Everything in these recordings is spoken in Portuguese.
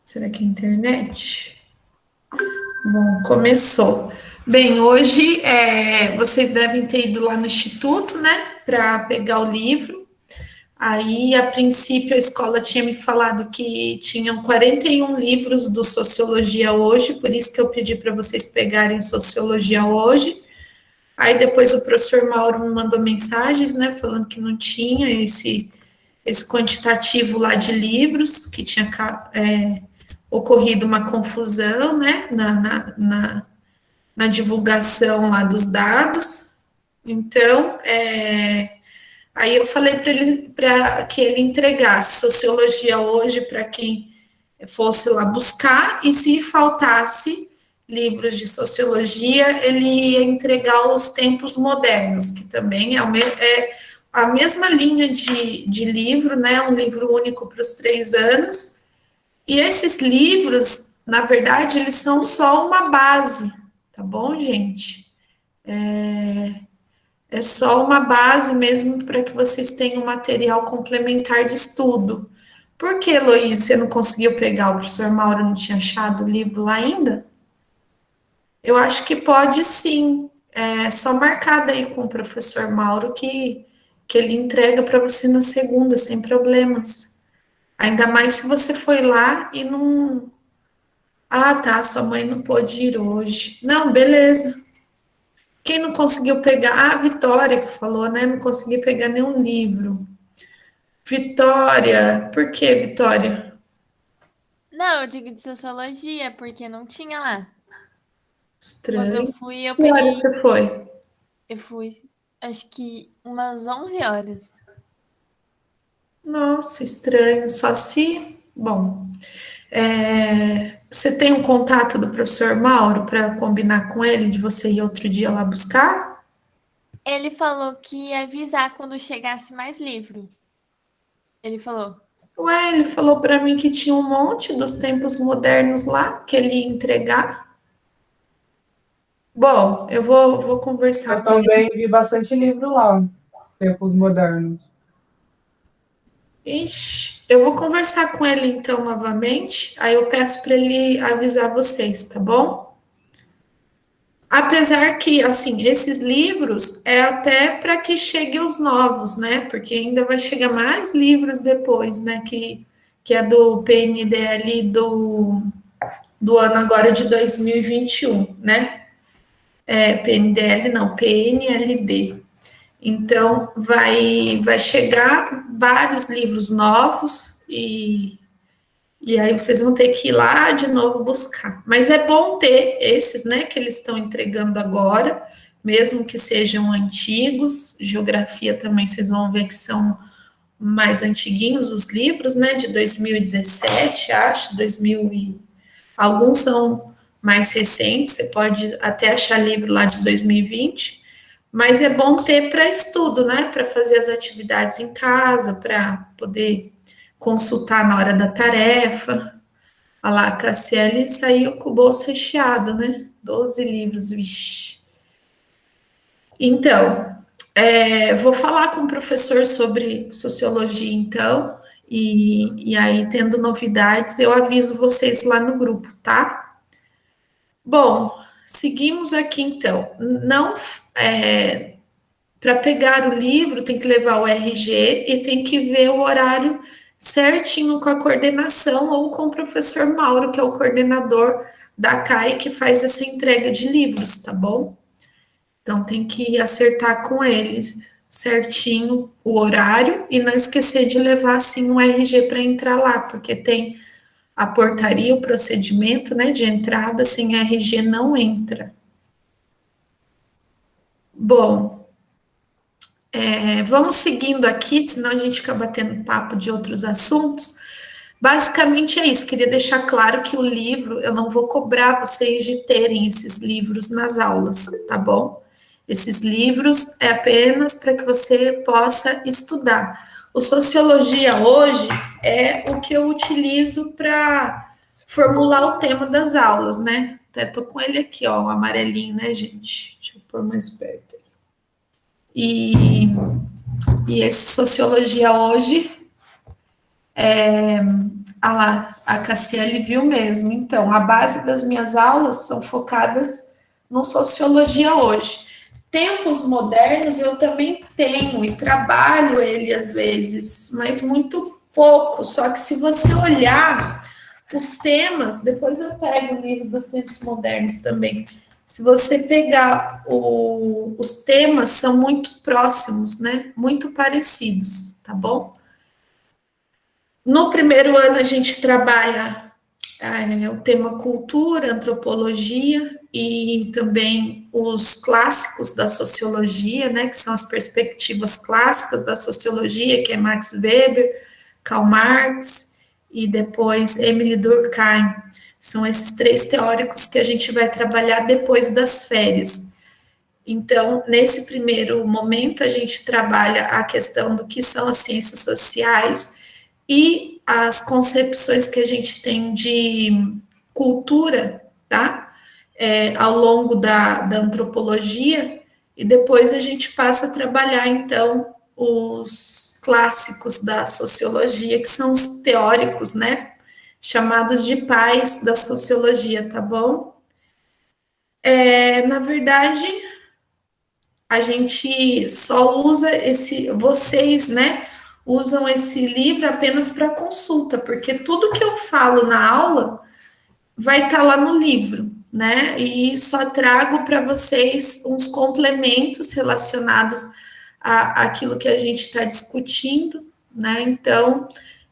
Será que é internet? Bom, começou. Bem, hoje vocês devem ter ido lá no instituto, né, para pegar o livro. Aí, a princípio, a escola tinha me falado que tinham 41 livros do Sociologia hoje, por isso que eu pedi para vocês pegarem Sociologia hoje. Aí, depois, o professor Mauro me mandou mensagens, né, falando que não tinha esse quantitativo lá de livros, que tinha ocorrido uma confusão, né, na divulgação lá dos dados. Então, aí eu falei para ele para que ele entregasse sociologia hoje para quem fosse lá buscar, e se faltasse livros de sociologia, ele ia entregar os tempos modernos, que também é a mesma linha de livro, né? Um livro único para os 3 anos. E esses livros, na verdade, eles são só uma base, tá bom, gente? É só uma base mesmo para que vocês tenham material complementar de estudo. Por que, Heloísa, você não conseguiu pegar? O professor Mauro não tinha achado o livro lá ainda? Eu acho que pode sim. É só marcar daí com o professor Mauro que ele entrega para você na segunda, sem problemas. Ainda mais se você foi lá e não. Ah, tá, sua mãe não pôde ir hoje. Não, beleza. Quem não conseguiu pegar? Ah, a Vitória que falou, né? Não consegui pegar nenhum livro. Vitória, por que Vitória? Não, eu digo de sociologia, porque não tinha lá. Quando eu Estranho. fui, eu Que hora peguei. você foi? Eu fui, acho que umas 11 horas. Nossa, estranho. Só se. Bom, você tem um contato do professor Mauro para combinar com ele de você ir outro dia lá buscar? Ele falou que ia avisar quando chegasse mais livro. Ele falou. Ué, ele falou para mim que tinha um monte dos tempos modernos lá que ele ia entregar. Bom, eu vou Eu conversar com ele. também vi bastante livro lá, tempos modernos. Ixi, eu vou conversar com ele então novamente. Aí eu peço para ele avisar vocês, tá bom? Apesar que, assim, esses livros é até para que chegue os novos, né? Porque ainda vai chegar mais livros depois, né? Que é do PNDL do ano agora de 2021, né? PNDL não, PNLD. Então, vai chegar vários livros novos e aí vocês vão ter que ir lá de novo buscar. Mas é bom ter esses, né, que eles estão entregando agora, mesmo que sejam antigos. Geografia também vocês vão ver que são mais antiguinhos os livros, né, de 2017, acho, 2000 e alguns são mais recentes, você pode até achar livro lá de 2020, mas é bom ter para estudo, né, para fazer as atividades em casa, para poder consultar na hora da tarefa. Olha lá, a Cassiele saiu com o bolso recheado, né? 12 livros, vixe. Então, vou falar com o professor sobre sociologia, então, e aí, tendo novidades, eu aviso vocês lá no grupo, tá? Bom, seguimos aqui, então. Não, para pegar o livro, tem que levar o RG e tem que ver o horário certinho com a coordenação ou com o professor Mauro, que é o coordenador da CAI, que faz essa entrega de livros, tá bom? Então tem que acertar com eles certinho o horário e não esquecer de levar assim um RG para entrar lá, porque tem a portaria, o procedimento, né, de entrada sem RG não entra. Bom, vamos seguindo aqui, senão a gente fica batendo papo de outros assuntos. Basicamente é isso. Queria deixar claro que o livro, eu não vou cobrar vocês de terem esses livros nas aulas, tá bom? Esses livros é apenas para que você possa estudar. O Sociologia hoje é o que eu utilizo para formular o tema das aulas, né? Até tô com ele aqui, ó, o amarelinho, né, gente? Deixa eu pôr mais perto. E esse Sociologia hoje Ah lá, a Cassiele viu mesmo. Então, a base das minhas aulas são focadas no sociologia hoje. Tempos modernos eu também tenho e trabalho ele às vezes, mas muito pouco. Só que se você olhar os temas, depois eu pego o livro dos tempos modernos também. Se você pegar os temas, são muito próximos, né? Muito parecidos, tá bom? No primeiro ano, a gente trabalha o tema cultura, antropologia e também os clássicos da sociologia, né, que são as perspectivas clássicas da sociologia, que é Max Weber, Karl Marx e depois Emile Durkheim. São esses três teóricos que a gente vai trabalhar depois das férias. Então, nesse primeiro momento, a gente trabalha a questão do que são as ciências sociais e as concepções que a gente tem de cultura, tá? Ao longo da antropologia, e depois a gente passa a trabalhar, então, os clássicos da sociologia, que são os teóricos, né? Chamados de pais da sociologia, tá bom? Na verdade, a gente só usa vocês, né, usam esse livro apenas para consulta, porque tudo que eu falo na aula vai estar lá no livro, né? E só trago para vocês uns complementos relacionados àquilo que a gente está discutindo, né? Então,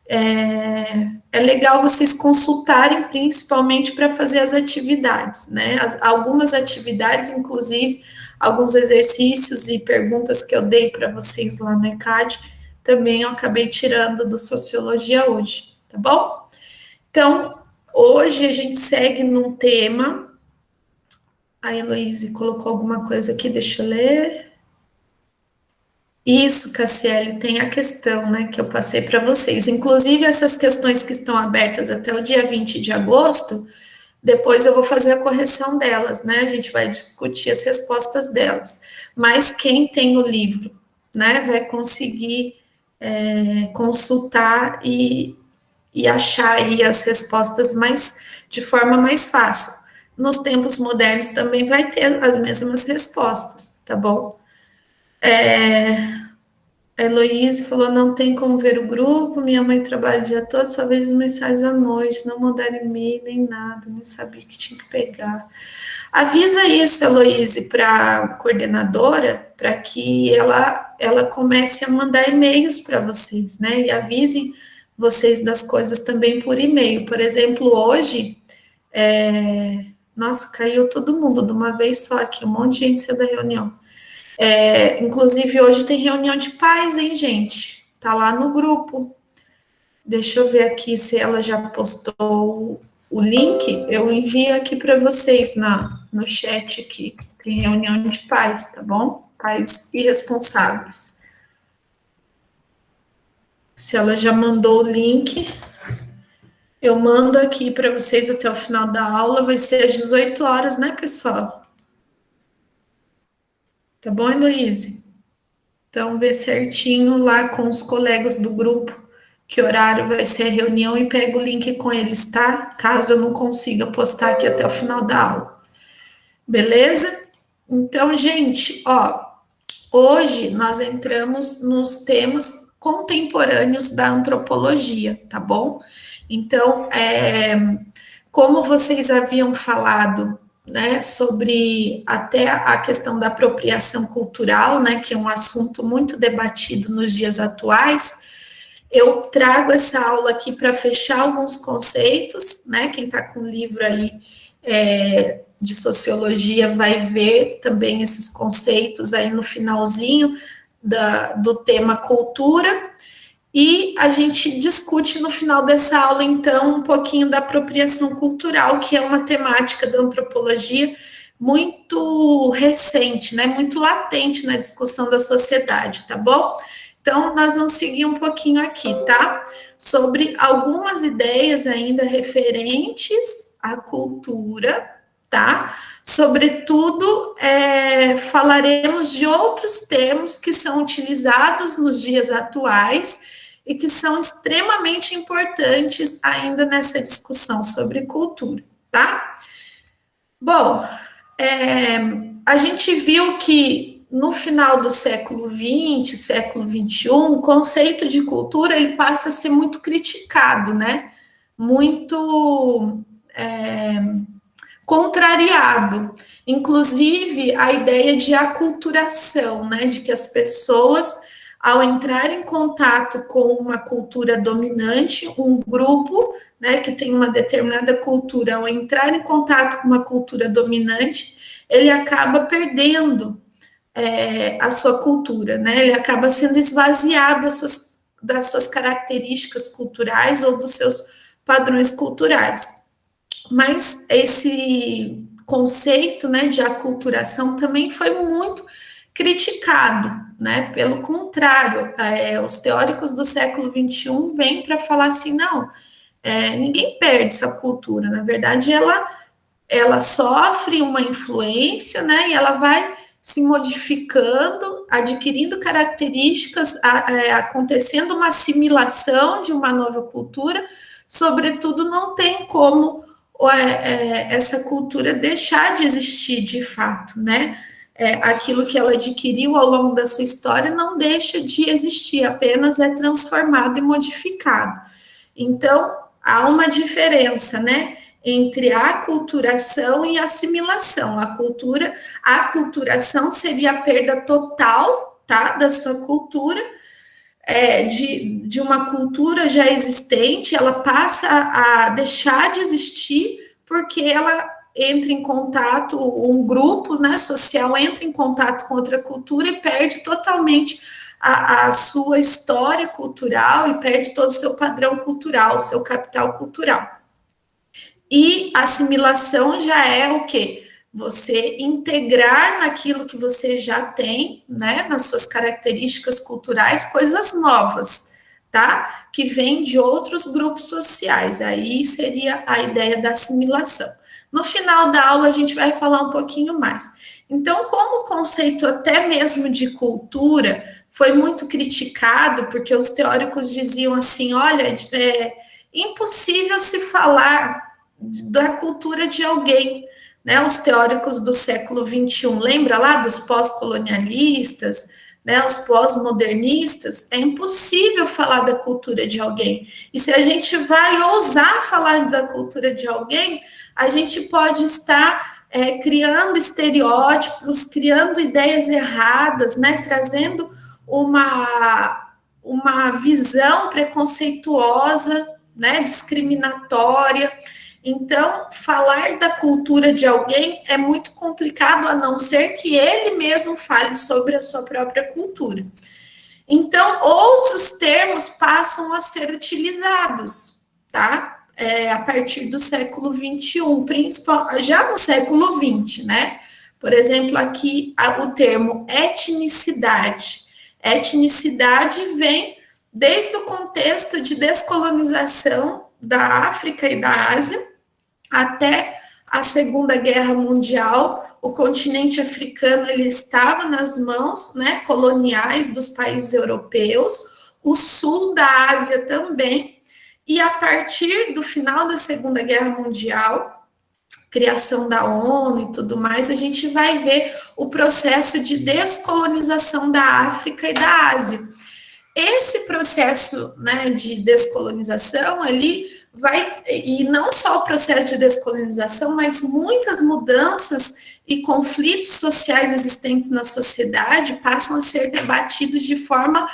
é legal vocês consultarem, principalmente para fazer as atividades, né? Algumas atividades, inclusive, alguns exercícios e perguntas que eu dei para vocês lá no ECAD, também eu acabei tirando do Sociologia hoje, tá bom? Então, hoje a gente segue num tema. A Heloíse colocou alguma coisa aqui, deixa eu ler. Isso, Cassiele, tem a questão, né, que eu passei para vocês. Inclusive, essas questões que estão abertas até o dia 20 de agosto, depois eu vou fazer a correção delas, né? A gente vai discutir as respostas delas. Mas quem tem o livro, né, vai conseguir consultar e achar aí as respostas de forma mais fácil. Nos tempos modernos também vai ter as mesmas respostas, tá bom? A Heloíse falou, não tem como ver o grupo, minha mãe trabalha o dia todo, só vejo os mensagens à noite, não mandaram e-mail nem nada, nem sabia que tinha que pegar. Avisa isso, Heloíse, para a coordenadora, para que ela comece a mandar e-mails para vocês, né? E avisem vocês das coisas também por e-mail. Por exemplo, hoje, nossa, caiu todo mundo de uma vez só aqui, um monte de gente saiu da reunião. Inclusive, hoje tem reunião de pais, hein, gente? Tá lá no grupo. Deixa eu ver aqui se ela já postou o link. Eu envio aqui para vocês no chat aqui. Tem reunião de pais, tá bom? Pais irresponsáveis. Se ela já mandou o link, eu mando aqui para vocês até o final da aula. Vai ser às 18 horas, né, pessoal? Tá bom, Heloíse? Então, vê certinho lá com os colegas do grupo que horário vai ser a reunião e pega o link com eles, tá? Caso eu não consiga postar aqui até o final da aula. Beleza? Então, gente, ó, hoje nós entramos nos temas contemporâneos da antropologia, tá bom? Então, como vocês haviam falado, né, sobre até a questão da apropriação cultural, né, que é um assunto muito debatido nos dias atuais, eu trago essa aula aqui para fechar alguns conceitos, né, quem está com o livro aí de sociologia vai ver também esses conceitos aí no finalzinho do tema cultura, e a gente discute no final dessa aula, então, um pouquinho da apropriação cultural, que é uma temática da antropologia muito recente, né, muito latente na discussão da sociedade, tá bom? Então, nós vamos seguir um pouquinho aqui, tá? Sobre algumas ideias ainda referentes à cultura, tá? Sobretudo, falaremos de outros termos que são utilizados nos dias atuais e que são extremamente importantes ainda nessa discussão sobre cultura, tá? Bom, a gente viu que no final do século XX, século XXI, o conceito de cultura ele passa a ser muito criticado, né? Muito contrariado. Inclusive, a ideia de aculturação, né? De que as pessoas, ao entrar em contato com uma cultura dominante, um grupo, né, que tem uma determinada cultura, ao entrar em contato com uma cultura dominante, ele acaba perdendo a sua cultura, né? Ele acaba sendo esvaziado das suas características culturais ou dos seus padrões culturais. Mas esse conceito, né, de aculturação também foi muito criticado, né? Pelo contrário, os teóricos do século XXI vêm para falar assim, não, ninguém perde essa cultura, na verdade ela sofre uma influência, né? E ela vai se modificando, adquirindo características, acontecendo uma assimilação de uma nova cultura, sobretudo não tem como essa cultura deixar de existir de fato, né? Aquilo que ela adquiriu ao longo da sua história não deixa de existir, apenas é transformado e modificado. Então, há uma diferença, né? Entre a aculturação e a assimilação. A aculturação seria a perda total, tá, da sua cultura, de uma cultura já existente, ela passa a deixar de existir porque ela entra em contato, um grupo, né, social entra em contato com outra cultura e perde totalmente a sua história cultural e perde todo o seu padrão cultural, o seu capital cultural. E assimilação já é o quê? Você integrar naquilo que você já tem, né, nas suas características culturais, coisas novas, tá? Que vêm de outros grupos sociais. Aí seria a ideia da assimilação. No final da aula, a gente vai falar um pouquinho mais. Então, como o conceito até mesmo de cultura foi muito criticado, porque os teóricos diziam assim, olha, é impossível se falar da cultura de alguém, né? Os teóricos do século XXI, lembra lá dos pós-colonialistas, né? Os pós-modernistas, é impossível falar da cultura de alguém. E se a gente vai ousar falar da cultura de alguém, a gente pode estar criando estereótipos, criando ideias erradas, né? Trazendo uma visão preconceituosa, né? Discriminatória. Então, falar da cultura de alguém é muito complicado, a não ser que ele mesmo fale sobre a sua própria cultura. Então, outros termos passam a ser utilizados, tá? A partir do século XXI, já no século XX, né? Por exemplo, aqui o termo etnicidade. Etnicidade vem desde o contexto de descolonização da África e da Ásia, até a Segunda Guerra Mundial, o continente africano ele estava nas mãos, né, coloniais dos países europeus, o sul da Ásia também, e a partir do final da Segunda Guerra Mundial, criação da ONU e tudo mais, a gente vai ver o processo de descolonização da África e da Ásia. Esse processo, né, de descolonização, ele vai, e não só o processo de descolonização, mas muitas mudanças e conflitos sociais existentes na sociedade passam a ser debatidos de forma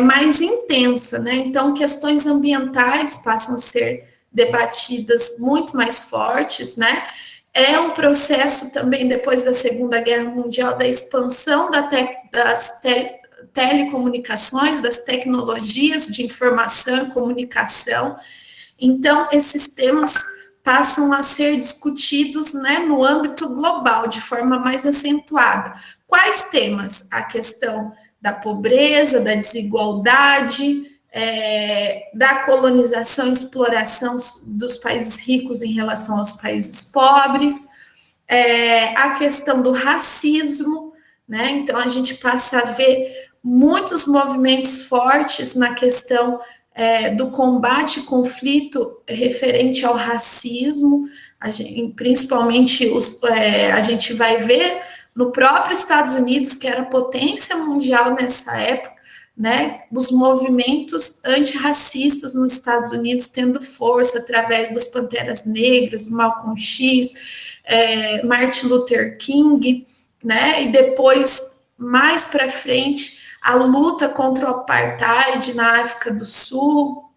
mais intensa, né? Então, questões ambientais passam a ser debatidas muito mais fortes, né? É um processo também, depois da Segunda Guerra Mundial, da expansão das telecomunicações, das tecnologias de informação e comunicação. Então, esses temas passam a ser discutidos, né, no âmbito global, de forma mais acentuada. Quais temas? A questão da pobreza, da desigualdade, da colonização e exploração dos países ricos em relação aos países pobres, a questão do racismo, né? Então, a gente passa a ver muitos movimentos fortes na questão do combate e conflito referente ao racismo, principalmente a gente vai ver no próprio Estados Unidos, que era potência mundial nessa época, né, os movimentos antirracistas nos Estados Unidos tendo força através dos Panteras Negras, Malcolm X, Martin Luther King, né, e depois, mais para frente, a luta contra o apartheid na África do Sul,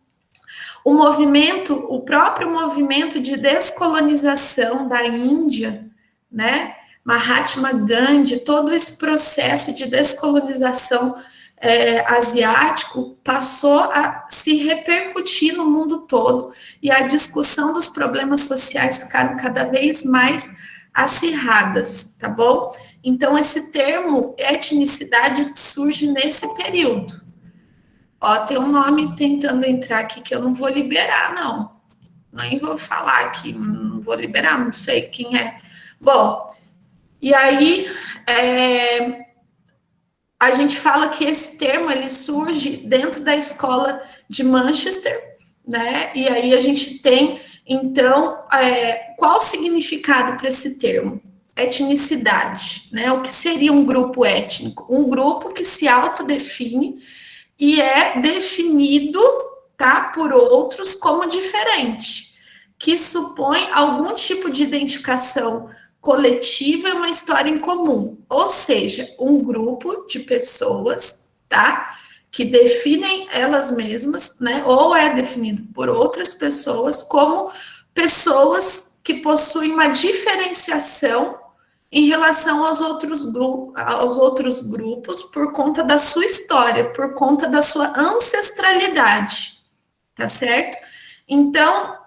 o próprio movimento de descolonização da Índia, né, Mahatma Gandhi, todo esse processo de descolonização asiático passou a se repercutir no mundo todo e a discussão dos problemas sociais ficaram cada vez mais acirradas, tá bom? Então, esse termo etnicidade surge nesse período. Ó, tem um nome tentando entrar aqui que eu não vou liberar, não. Nem vou falar aqui, não vou liberar, não sei quem é. Bom, e aí a gente fala que esse termo ele surge dentro da escola de Manchester, né? E aí a gente tem, então, qual o significado para esse termo? Etnicidade, né? O que seria um grupo étnico? Um grupo que se autodefine e é definido, tá, por outros como diferente, que supõe algum tipo de identificação coletiva e uma história em comum, ou seja, um grupo de pessoas, tá, que definem elas mesmas, né, ou é definido por outras pessoas como pessoas que possuem uma diferenciação em relação aos outros grupos por conta da sua história, por conta da sua ancestralidade, tá certo? Então,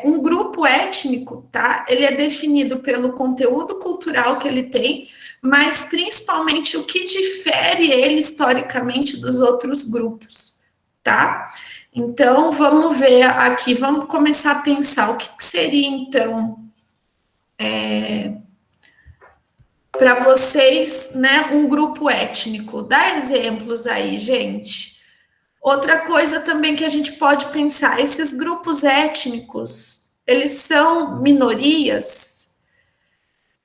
um grupo étnico, tá? Ele é definido pelo conteúdo cultural que ele tem, mas principalmente o que difere ele historicamente dos outros grupos, tá? Então, vamos ver aqui, vamos começar a pensar o que seria, então, para vocês, né, um grupo étnico. Dá exemplos aí, gente. Outra coisa também que a gente pode pensar, esses grupos étnicos, eles são minorias?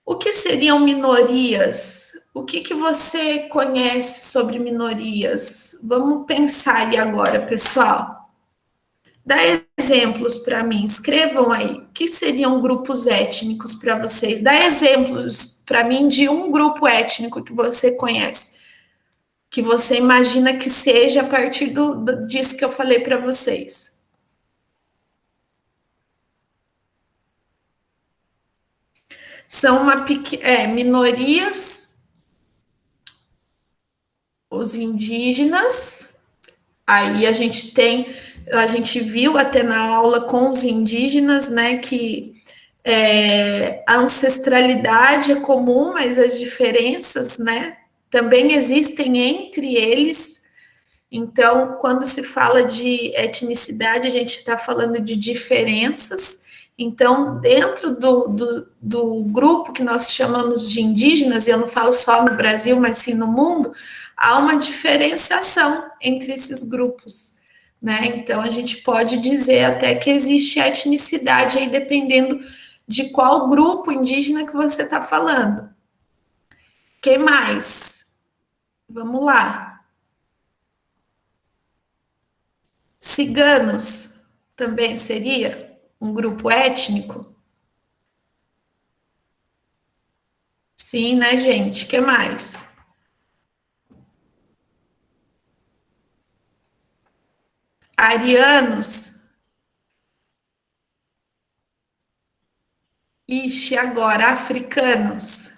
O que seriam minorias? O que você conhece sobre minorias? Vamos pensar aí agora, pessoal. Dá exemplos para mim, escrevam aí. O que seriam grupos étnicos para vocês? Dá exemplos para mim de um grupo étnico que você conhece, que você imagina que seja a partir disso que eu falei para vocês. São minorias, os indígenas, aí a gente viu até na aula com os indígenas, né, que a ancestralidade é comum, mas as diferenças, né, também existem entre eles. Então, quando se fala de etnicidade, a gente está falando de diferenças. Então, dentro do grupo que nós chamamos de indígenas, e eu não falo só no Brasil, mas sim no mundo, há uma diferenciação entre esses grupos, né? Então, a gente pode dizer até que existe etnicidade aí, dependendo de qual grupo indígena que você está falando. Quem mais? Vamos lá. Ciganos também seria um grupo étnico? Sim, né, gente? Que mais? Arianos? Ixi, agora, africanos?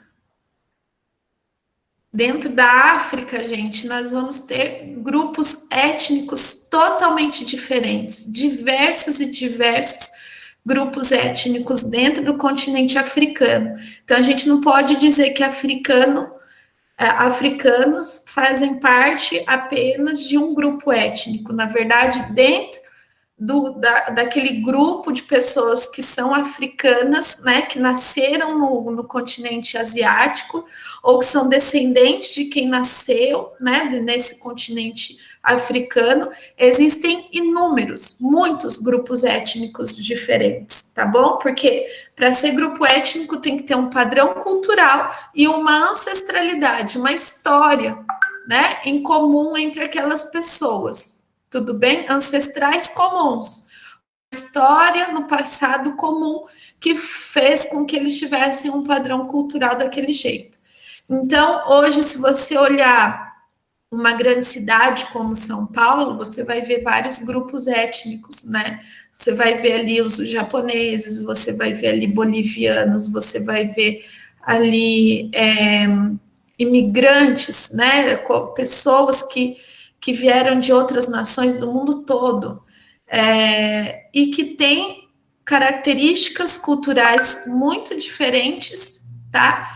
Dentro da África, gente, nós vamos ter grupos étnicos totalmente diferentes, diversos e diversos grupos étnicos dentro do continente africano. Então, a gente não pode dizer que africanos fazem parte apenas de um grupo étnico. Na verdade, dentro daquele grupo de pessoas que são africanas, né, que nasceram no continente asiático, ou que são descendentes de quem nasceu, né, nesse continente africano. Existem muitos grupos étnicos diferentes, tá bom? Porque para ser grupo étnico tem que ter um padrão cultural e uma ancestralidade, uma história, né, em comum entre aquelas pessoas. Tudo bem? Ancestrais comuns. História no passado comum que fez com que eles tivessem um padrão cultural daquele jeito. Então, hoje, se você olhar uma grande cidade como São Paulo, você vai ver vários grupos étnicos, né? Você vai ver ali os japoneses, você vai ver ali bolivianos, você vai ver ali imigrantes, né? Pessoas que vieram de outras nações do mundo todo, e que têm características culturais muito diferentes, tá?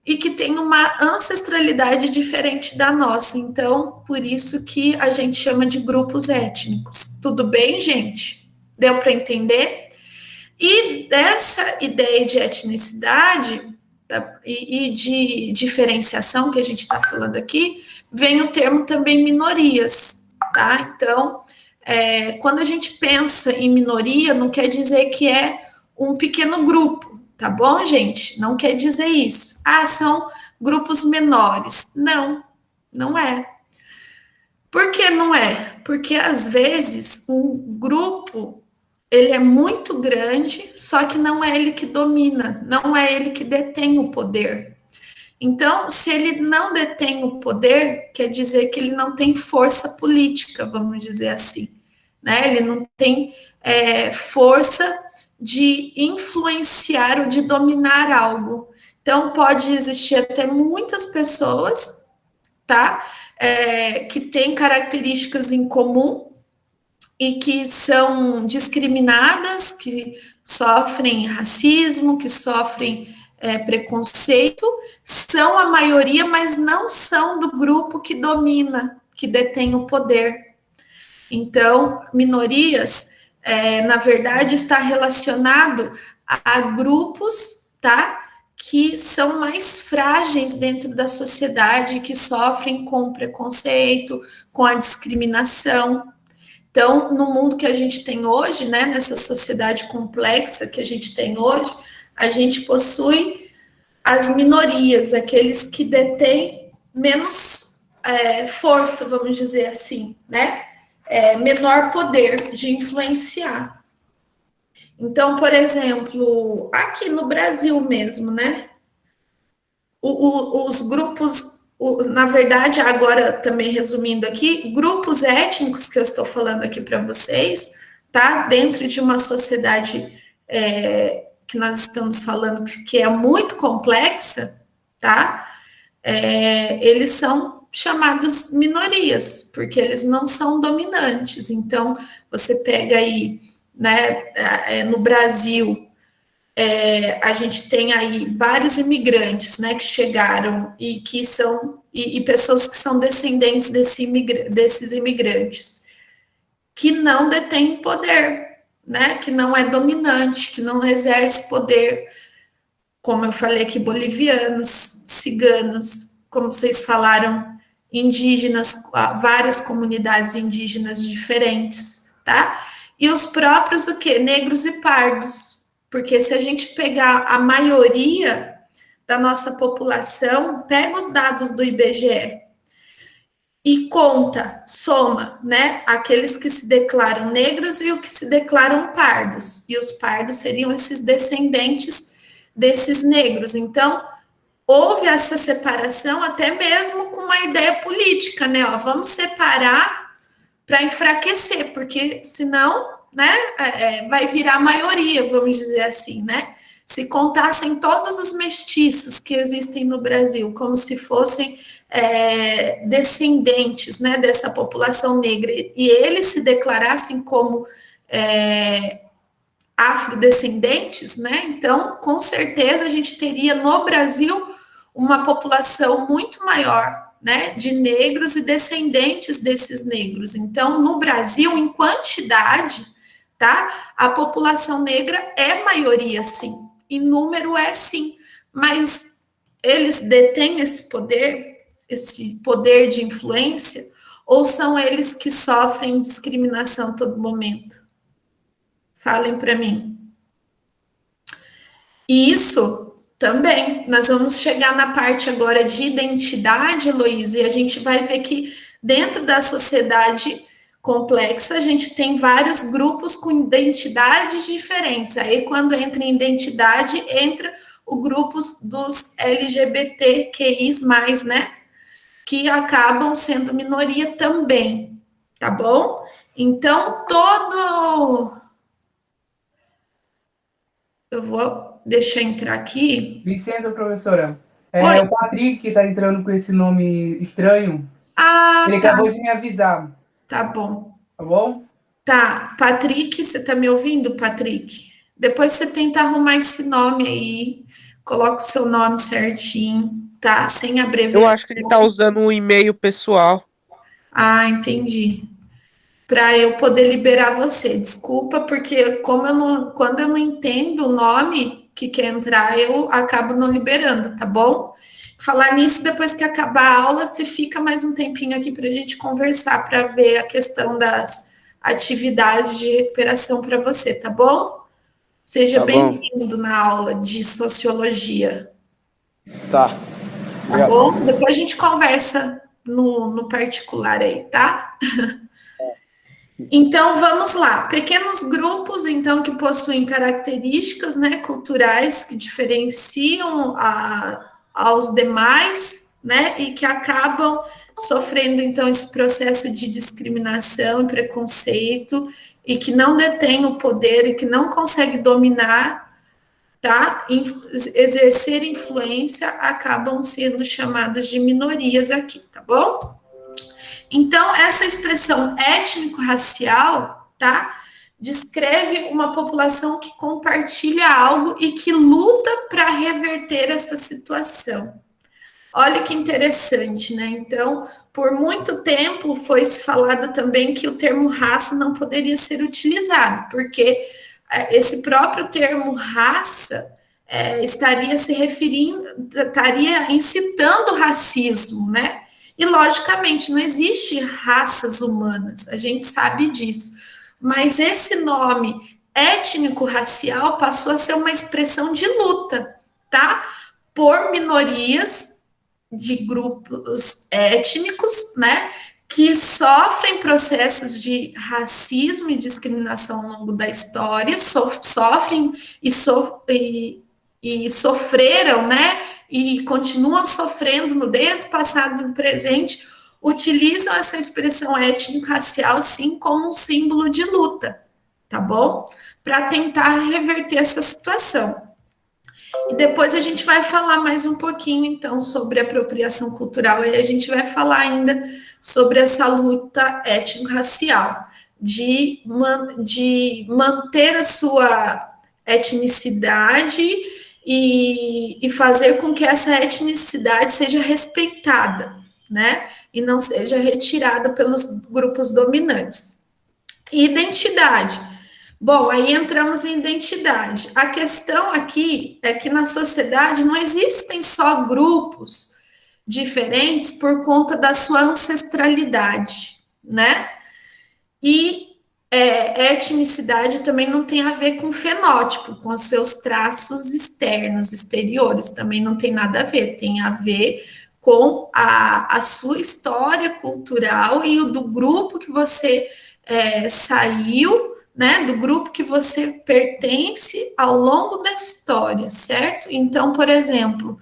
E que tem uma ancestralidade diferente da nossa. Então, por isso que a gente chama de grupos étnicos. Tudo bem, gente? Deu para entender? E dessa ideia de etnicidade e de diferenciação que a gente está falando aqui, vem o termo também minorias, tá? Então, quando a gente pensa em minoria, não quer dizer que é um pequeno grupo, tá bom, gente? Não quer dizer isso. Ah, são grupos menores. Não, não é. Por que não é? Porque às vezes um grupo ele é muito grande, só que não é ele que domina, não é ele que detém o poder. Então, se ele não detém o poder, quer dizer que ele não tem força política, vamos dizer assim, né? Ele não tem força de influenciar ou de dominar algo. Então, pode existir até muitas pessoas, tá? Que têm características em comum e que são discriminadas, que sofrem racismo, que sofrem preconceito, são a maioria, mas não são do grupo que domina, que detém o poder. Então, minorias, na verdade, está relacionado a grupos, tá? Que são mais frágeis dentro da sociedade, que sofrem com o preconceito, com a discriminação. Então, no mundo que a gente tem hoje, né, nessa sociedade complexa que a gente tem hoje, a gente possui as minorias, aqueles que detêm menos força, vamos dizer assim, né? Menor poder de influenciar. Então, por exemplo, aqui no Brasil mesmo, né? Os grupos, na verdade, agora também resumindo aqui, grupos étnicos que eu estou falando aqui para vocês, tá? Dentro de uma sociedade que nós estamos falando que é muito complexa, tá? Eles são chamados minorias, porque eles não são dominantes. Então, você pega aí, né, no Brasil, a gente tem aí vários imigrantes, né, que chegaram e que são, e pessoas que são descendentes desses imigrantes, que não detêm poder, né, que não é dominante, que não exerce poder, como eu falei aqui, bolivianos, ciganos, como vocês falaram, indígenas, várias comunidades indígenas diferentes, tá? E os próprios, o quê? Negros e pardos, porque se a gente pegar a maioria da nossa população, pega os dados do IBGE e conta, soma, né, aqueles que se declaram negros e os que se declaram pardos, e os pardos seriam esses descendentes desses negros. Então, houve essa separação até mesmo com uma ideia política, né? Ó, vamos separar para enfraquecer, porque senão, né, vai virar maioria, vamos dizer assim, né? Se contassem todos os mestiços que existem no Brasil como se fossem descendentes, né, dessa população negra, e eles se declarassem como afrodescendentes, né? Então, com certeza, a gente teria no Brasil uma população muito maior, né, de negros e descendentes desses negros. Então, no Brasil, em quantidade, tá, a população negra é maioria, sim, em número é sim, mas eles detêm esse poder de influência, ou são eles que sofrem discriminação a todo momento? Falem para mim. E isso também, nós vamos chegar na parte agora de identidade, Heloísa, e a gente vai ver que dentro da sociedade complexa, a gente tem vários grupos com identidades diferentes. Aí, quando entra em identidade, entra o grupo dos LGBTQIs+, né? Que acabam sendo minoria também, tá bom? Então, eu vou deixar entrar aqui. Licença, professora. Oi. O Patrick que está entrando com esse nome estranho, ele Tá. acabou de me avisar. Tá bom. Tá bom? Tá, Patrick, você tá me ouvindo, Patrick? Depois você tenta arrumar esse nome aí, coloca o seu nome certinho, tá? Sem Eu abreviação. acho que ele tá usando um e-mail pessoal. Ah, entendi. Para eu poder liberar você. Desculpa, porque quando eu não entendo o nome que quer entrar, eu acabo não liberando, tá bom? Falar nisso, depois que acabar a aula, você fica mais um tempinho aqui para a gente conversar, para ver a questão das atividades de recuperação para você, tá bom? Seja Tá bom? bem-vindo na aula de sociologia, Tá. tá Obrigado. bom? Depois a gente conversa no particular aí, tá? Então vamos lá, pequenos grupos então que possuem características, né, culturais que diferenciam aos demais, né, e que acabam sofrendo então esse processo de discriminação e preconceito e que não detém o poder e que não consegue dominar, tá, exercer influência, acabam sendo chamados de minorias aqui, tá bom? Então, essa expressão étnico-racial, tá? Descreve uma população que compartilha algo e que luta para reverter essa situação. Olha que interessante, né? Então, por muito tempo foi se falado também que o termo raça não poderia ser utilizado, porque esse próprio termo raça estaria se referindo, estaria incitando o racismo, né? E, logicamente, não existe raças humanas, a gente sabe disso. Mas esse nome étnico-racial passou a ser uma expressão de luta, tá? Por minorias de grupos étnicos, né? Que sofrem processos de racismo e discriminação ao longo da história, sofrem e sofreram, né? E continuam sofrendo desde o passado e no presente, utilizam essa expressão étnico-racial, sim, como um símbolo de luta, tá bom? Para tentar reverter essa situação. E depois a gente vai falar mais um pouquinho, então, sobre apropriação cultural, e a gente vai falar ainda sobre essa luta étnico-racial, de manter a sua etnicidade e fazer com que essa etnicidade seja respeitada, né? E não seja retirada pelos grupos dominantes. Identidade. Bom, aí entramos em identidade. A questão aqui é que na sociedade não existem só grupos diferentes por conta da sua ancestralidade, né? E etnicidade também não tem a ver com fenótipo, com os seus traços externos, exteriores, também não tem nada a ver, tem a ver com a sua história cultural e o do grupo que você saiu, né, do grupo que você pertence ao longo da história, certo? Então, por exemplo,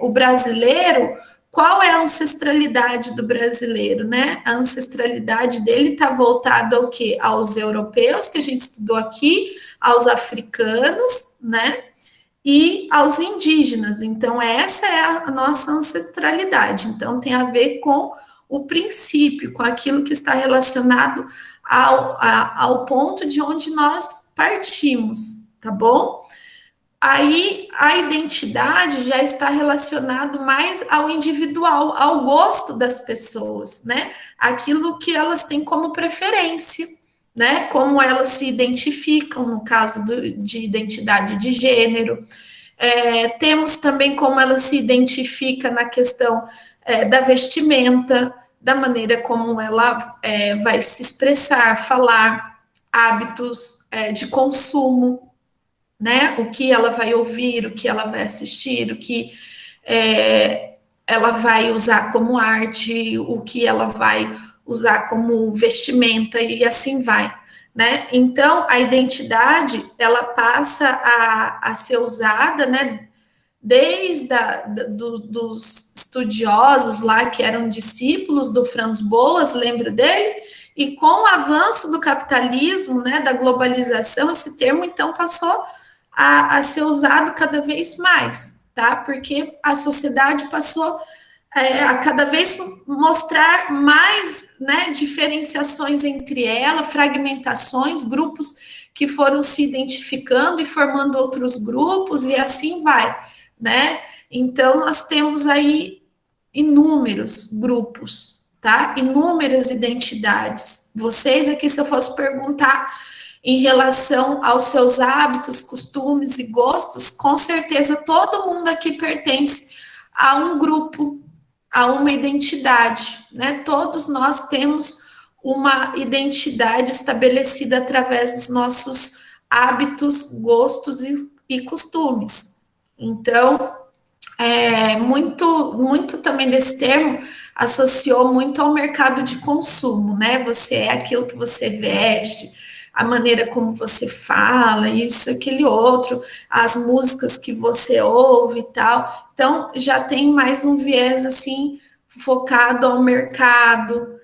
o brasileiro, qual é a ancestralidade do brasileiro, né? A ancestralidade dele está voltada ao quê? Aos europeus, que a gente estudou aqui, aos africanos, né? E aos indígenas. Então, essa é a nossa ancestralidade. Então, tem a ver com o princípio, com aquilo que está relacionado ao ponto de onde nós partimos, tá bom? aí a identidade já está relacionado mais ao individual, ao gosto das pessoas, né? Aquilo que elas têm como preferência, né? Como elas se identificam, no caso de identidade de gênero. Temos também como ela se identifica na questão da vestimenta, da maneira como ela vai se expressar, falar, hábitos de consumo, né? O que ela vai ouvir, o que ela vai assistir, o que ela vai usar como arte, o que ela vai usar como vestimenta e assim vai, né? Então, a identidade, ela passa a ser usada, né? Desde dos estudiosos lá que eram discípulos do Franz Boas, lembra dele? E com o avanço do capitalismo, né, da globalização, esse termo então passou a ser usado cada vez mais, tá? Porque a sociedade passou a cada vez mostrar mais, né, diferenciações entre ela, fragmentações, grupos que foram se identificando e formando outros grupos, e assim vai, né? Então, nós temos aí inúmeros grupos, tá? Inúmeras identidades. Vocês aqui, se eu fosse perguntar em relação aos seus hábitos, costumes e gostos, com certeza todo mundo aqui pertence a um grupo, a uma identidade, né? Todos nós temos uma identidade estabelecida através dos nossos hábitos, gostos e costumes. Então, muito também desse termo associou muito ao mercado de consumo, né? Você é aquilo que você veste, a maneira como você fala, isso, aquele outro, as músicas que você ouve e tal. Então, já tem mais um viés, assim, focado ao mercado,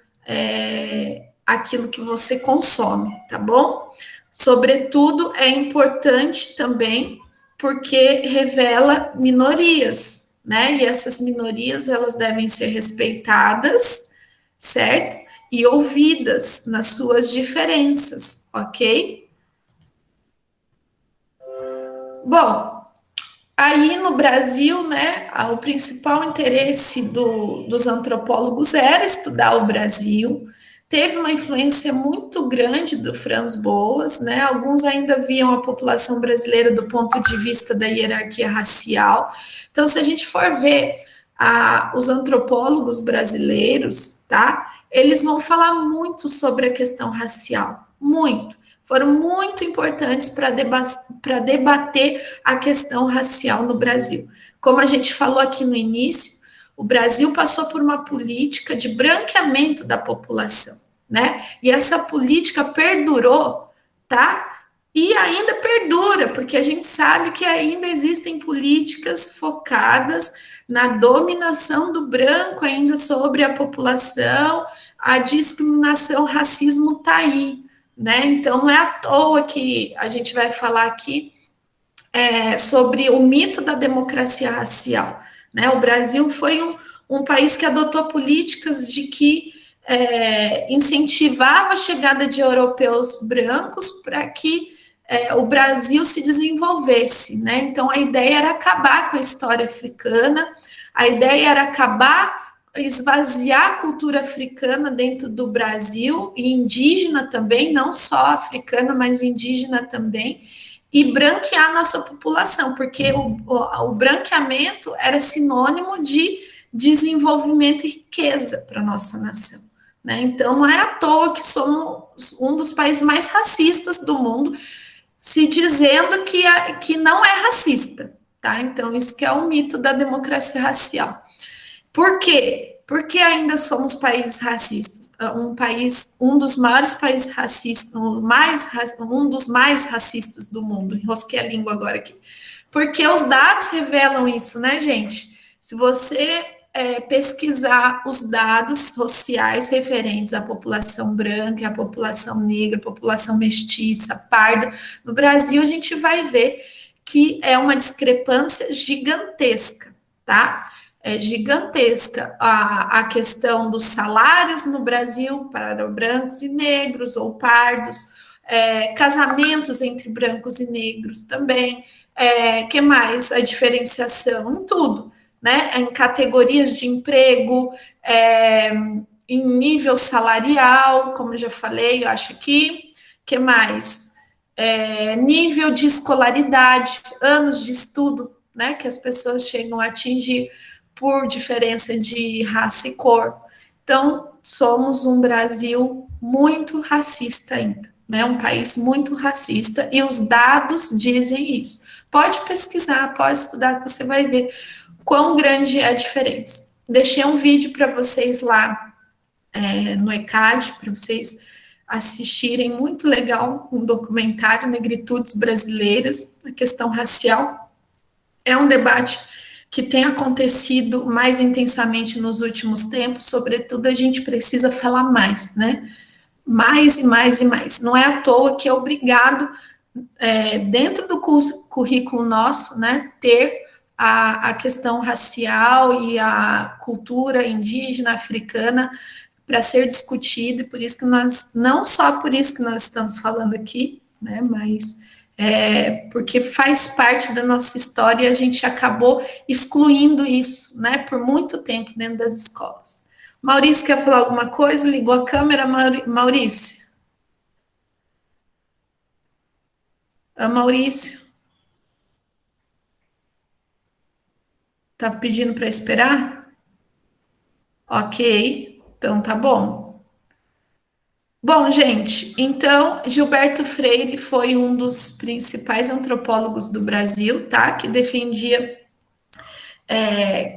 aquilo que você consome, tá bom? Sobretudo, é importante também porque revela minorias, né? E essas minorias, elas devem ser respeitadas, certo? E ouvidas nas suas diferenças, ok? Bom, aí no Brasil, né, o principal interesse dos antropólogos era estudar o Brasil. Teve uma influência muito grande do Franz Boas, né? Alguns ainda viam a população brasileira do ponto de vista da hierarquia racial. Então, se a gente for ver os antropólogos brasileiros, tá? Eles vão falar muito sobre a questão racial, muito. Foram muito importantes para debater a questão racial no Brasil. Como a gente falou aqui no início, o Brasil passou por uma política de branqueamento da população, né? E essa política perdurou, tá? E ainda perdura, porque a gente sabe que ainda existem políticas focadas na dominação do branco ainda sobre a população, a discriminação, o racismo está aí, né? Então não é à toa que a gente vai falar aqui sobre o mito da democracia racial, né? O Brasil foi um país que adotou políticas de que incentivava a chegada de europeus brancos para que o Brasil se desenvolvesse, né? Então a ideia era acabar com a história africana, a ideia era esvaziar a cultura africana dentro do Brasil, e indígena também, não só africana, mas indígena também, e branquear a nossa população, porque o branqueamento era sinônimo de desenvolvimento e riqueza para a nossa nação, né? Então, não é à toa que somos um dos países mais racistas do mundo, se dizendo que não é racista, tá? Então, isso que é um mito da democracia racial. Por quê? Porque ainda somos países racistas, um dos maiores países racistas, um dos mais racistas do mundo. Enrosquei a língua agora aqui. Porque os dados revelam isso, né, gente? Se você pesquisar os dados sociais referentes à população branca, à população negra, à população mestiça, parda, no Brasil a gente vai ver que é uma discrepância gigantesca, tá? É gigantesca a questão dos salários no Brasil para brancos e negros ou pardos, casamentos entre brancos e negros também. Que mais? A diferenciação em tudo, né? Em categorias de emprego, em nível salarial, como eu já falei, eu acho que mais? Nível de escolaridade, anos de estudo, né? Que as pessoas chegam a atingir por diferença de raça e cor. Então, somos um Brasil muito racista ainda, né? Um país muito racista e os dados dizem isso. Pode pesquisar, pode estudar, que você vai ver quão grande é a diferença. Deixei um vídeo para vocês lá no ECAD, para vocês assistirem, muito legal, um documentário, Negritudes Brasileiras, a questão racial. É um debate que tem acontecido mais intensamente nos últimos tempos, sobretudo a gente precisa falar mais, né? Mais e mais e mais. Não é à toa que é obrigado, dentro do currículo nosso, né, ter a questão racial e a cultura indígena africana para ser discutido, e por isso que nós, não só por isso que nós estamos falando aqui, né, mas porque faz parte da nossa história e a gente acabou excluindo isso, né, por muito tempo dentro das escolas. Maurício, quer falar alguma coisa? Ligou a câmera, Maurício? Maurício, tá pedindo para esperar? Ok, então tá bom. Bom, gente, então Gilberto Freire foi um dos principais antropólogos do Brasil, tá? Que defendia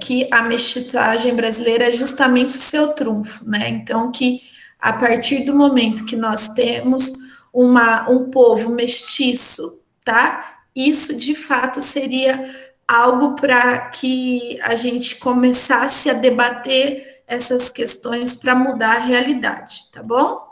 que a mestiçagem brasileira é justamente o seu trunfo, né? Então, que a partir do momento que nós temos um povo mestiço, tá? Isso de fato seria algo para que a gente começasse a debater essas questões para mudar a realidade, tá bom?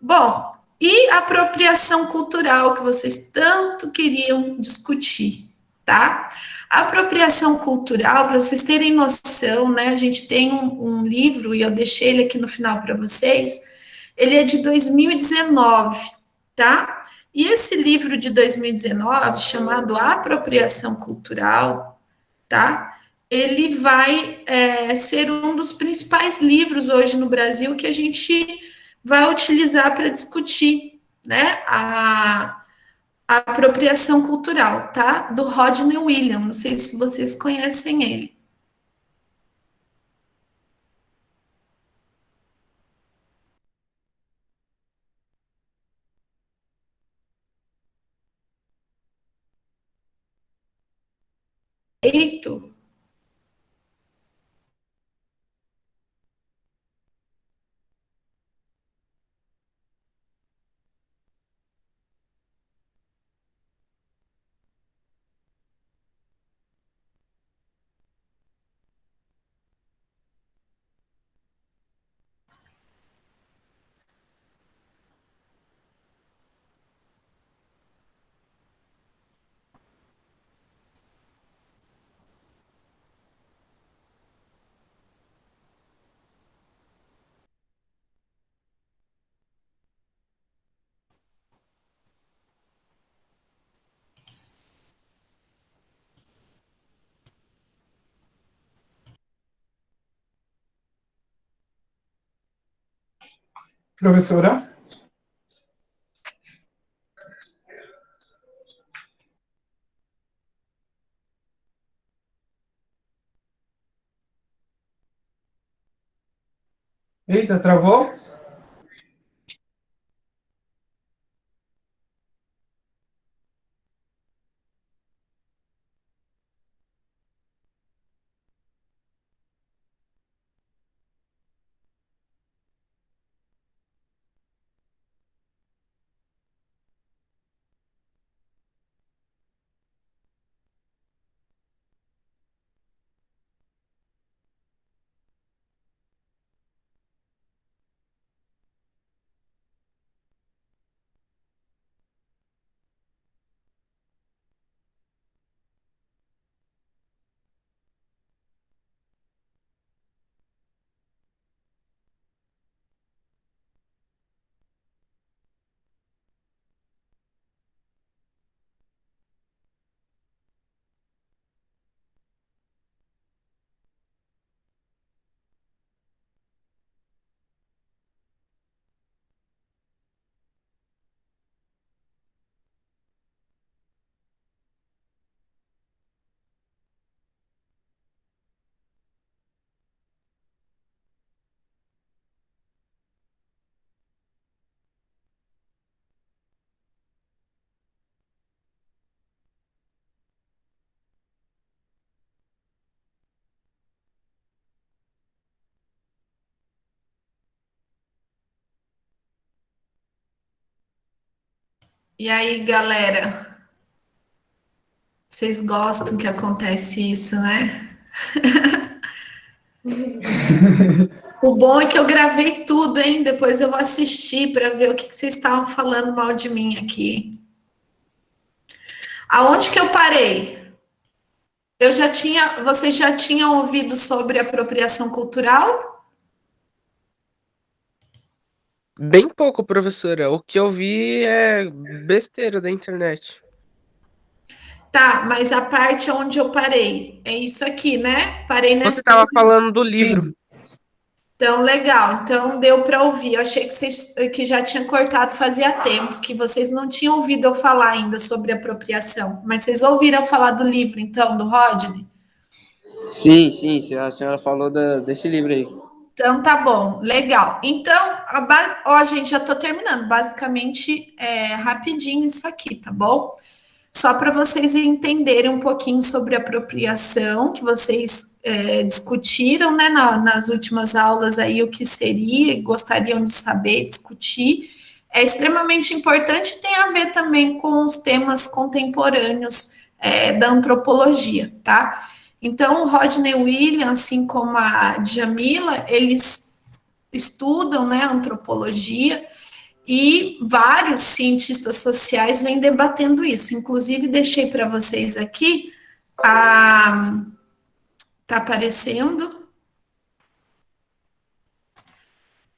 Bom, e a apropriação cultural que vocês tanto queriam discutir, tá? A apropriação cultural, para vocês terem noção, né? A gente tem um livro, e eu deixei ele aqui no final para vocês, ele é de 2019, tá? E esse livro de 2019, chamado Apropriação Cultural, tá? Ele vai ser um dos principais livros hoje no Brasil que a gente vai utilizar para discutir, né, a apropriação cultural, tá? Do Rodney Williams. Não sei se vocês conhecem ele. Eito, Professora? Eita, travou? E aí, galera, vocês gostam que acontece isso, né? O bom é que eu gravei tudo, hein? Depois eu vou assistir para ver o que vocês estavam falando mal de mim aqui. Aonde que eu parei? Vocês já tinham ouvido sobre apropriação cultural? Bem pouco, professora. O que eu vi é besteira da internet. Tá, mas a parte onde eu parei é isso aqui, né? Parei Você nessa. estava falando do livro. Sim, Então, legal. Então, deu para ouvir. Eu achei que vocês que já tinham cortado fazia tempo, que vocês não tinham ouvido eu falar ainda sobre apropriação. Mas vocês ouviram falar do livro, então, do Rodney? Sim, sim, a senhora falou desse livro aí. Então, tá bom. Legal. Então, ó, gente, já tô terminando. Basicamente, rapidinho isso aqui, tá bom? Só para vocês entenderem um pouquinho sobre apropriação, que vocês discutiram, né, nas últimas aulas aí o que seria, gostariam de saber, discutir. É extremamente importante e tem a ver também com os temas contemporâneos da antropologia, tá? Então, o Rodney Williams, assim como a Djamila, eles estudam, né, antropologia, e vários cientistas sociais vêm debatendo isso. Inclusive, deixei para vocês aqui, tá aparecendo?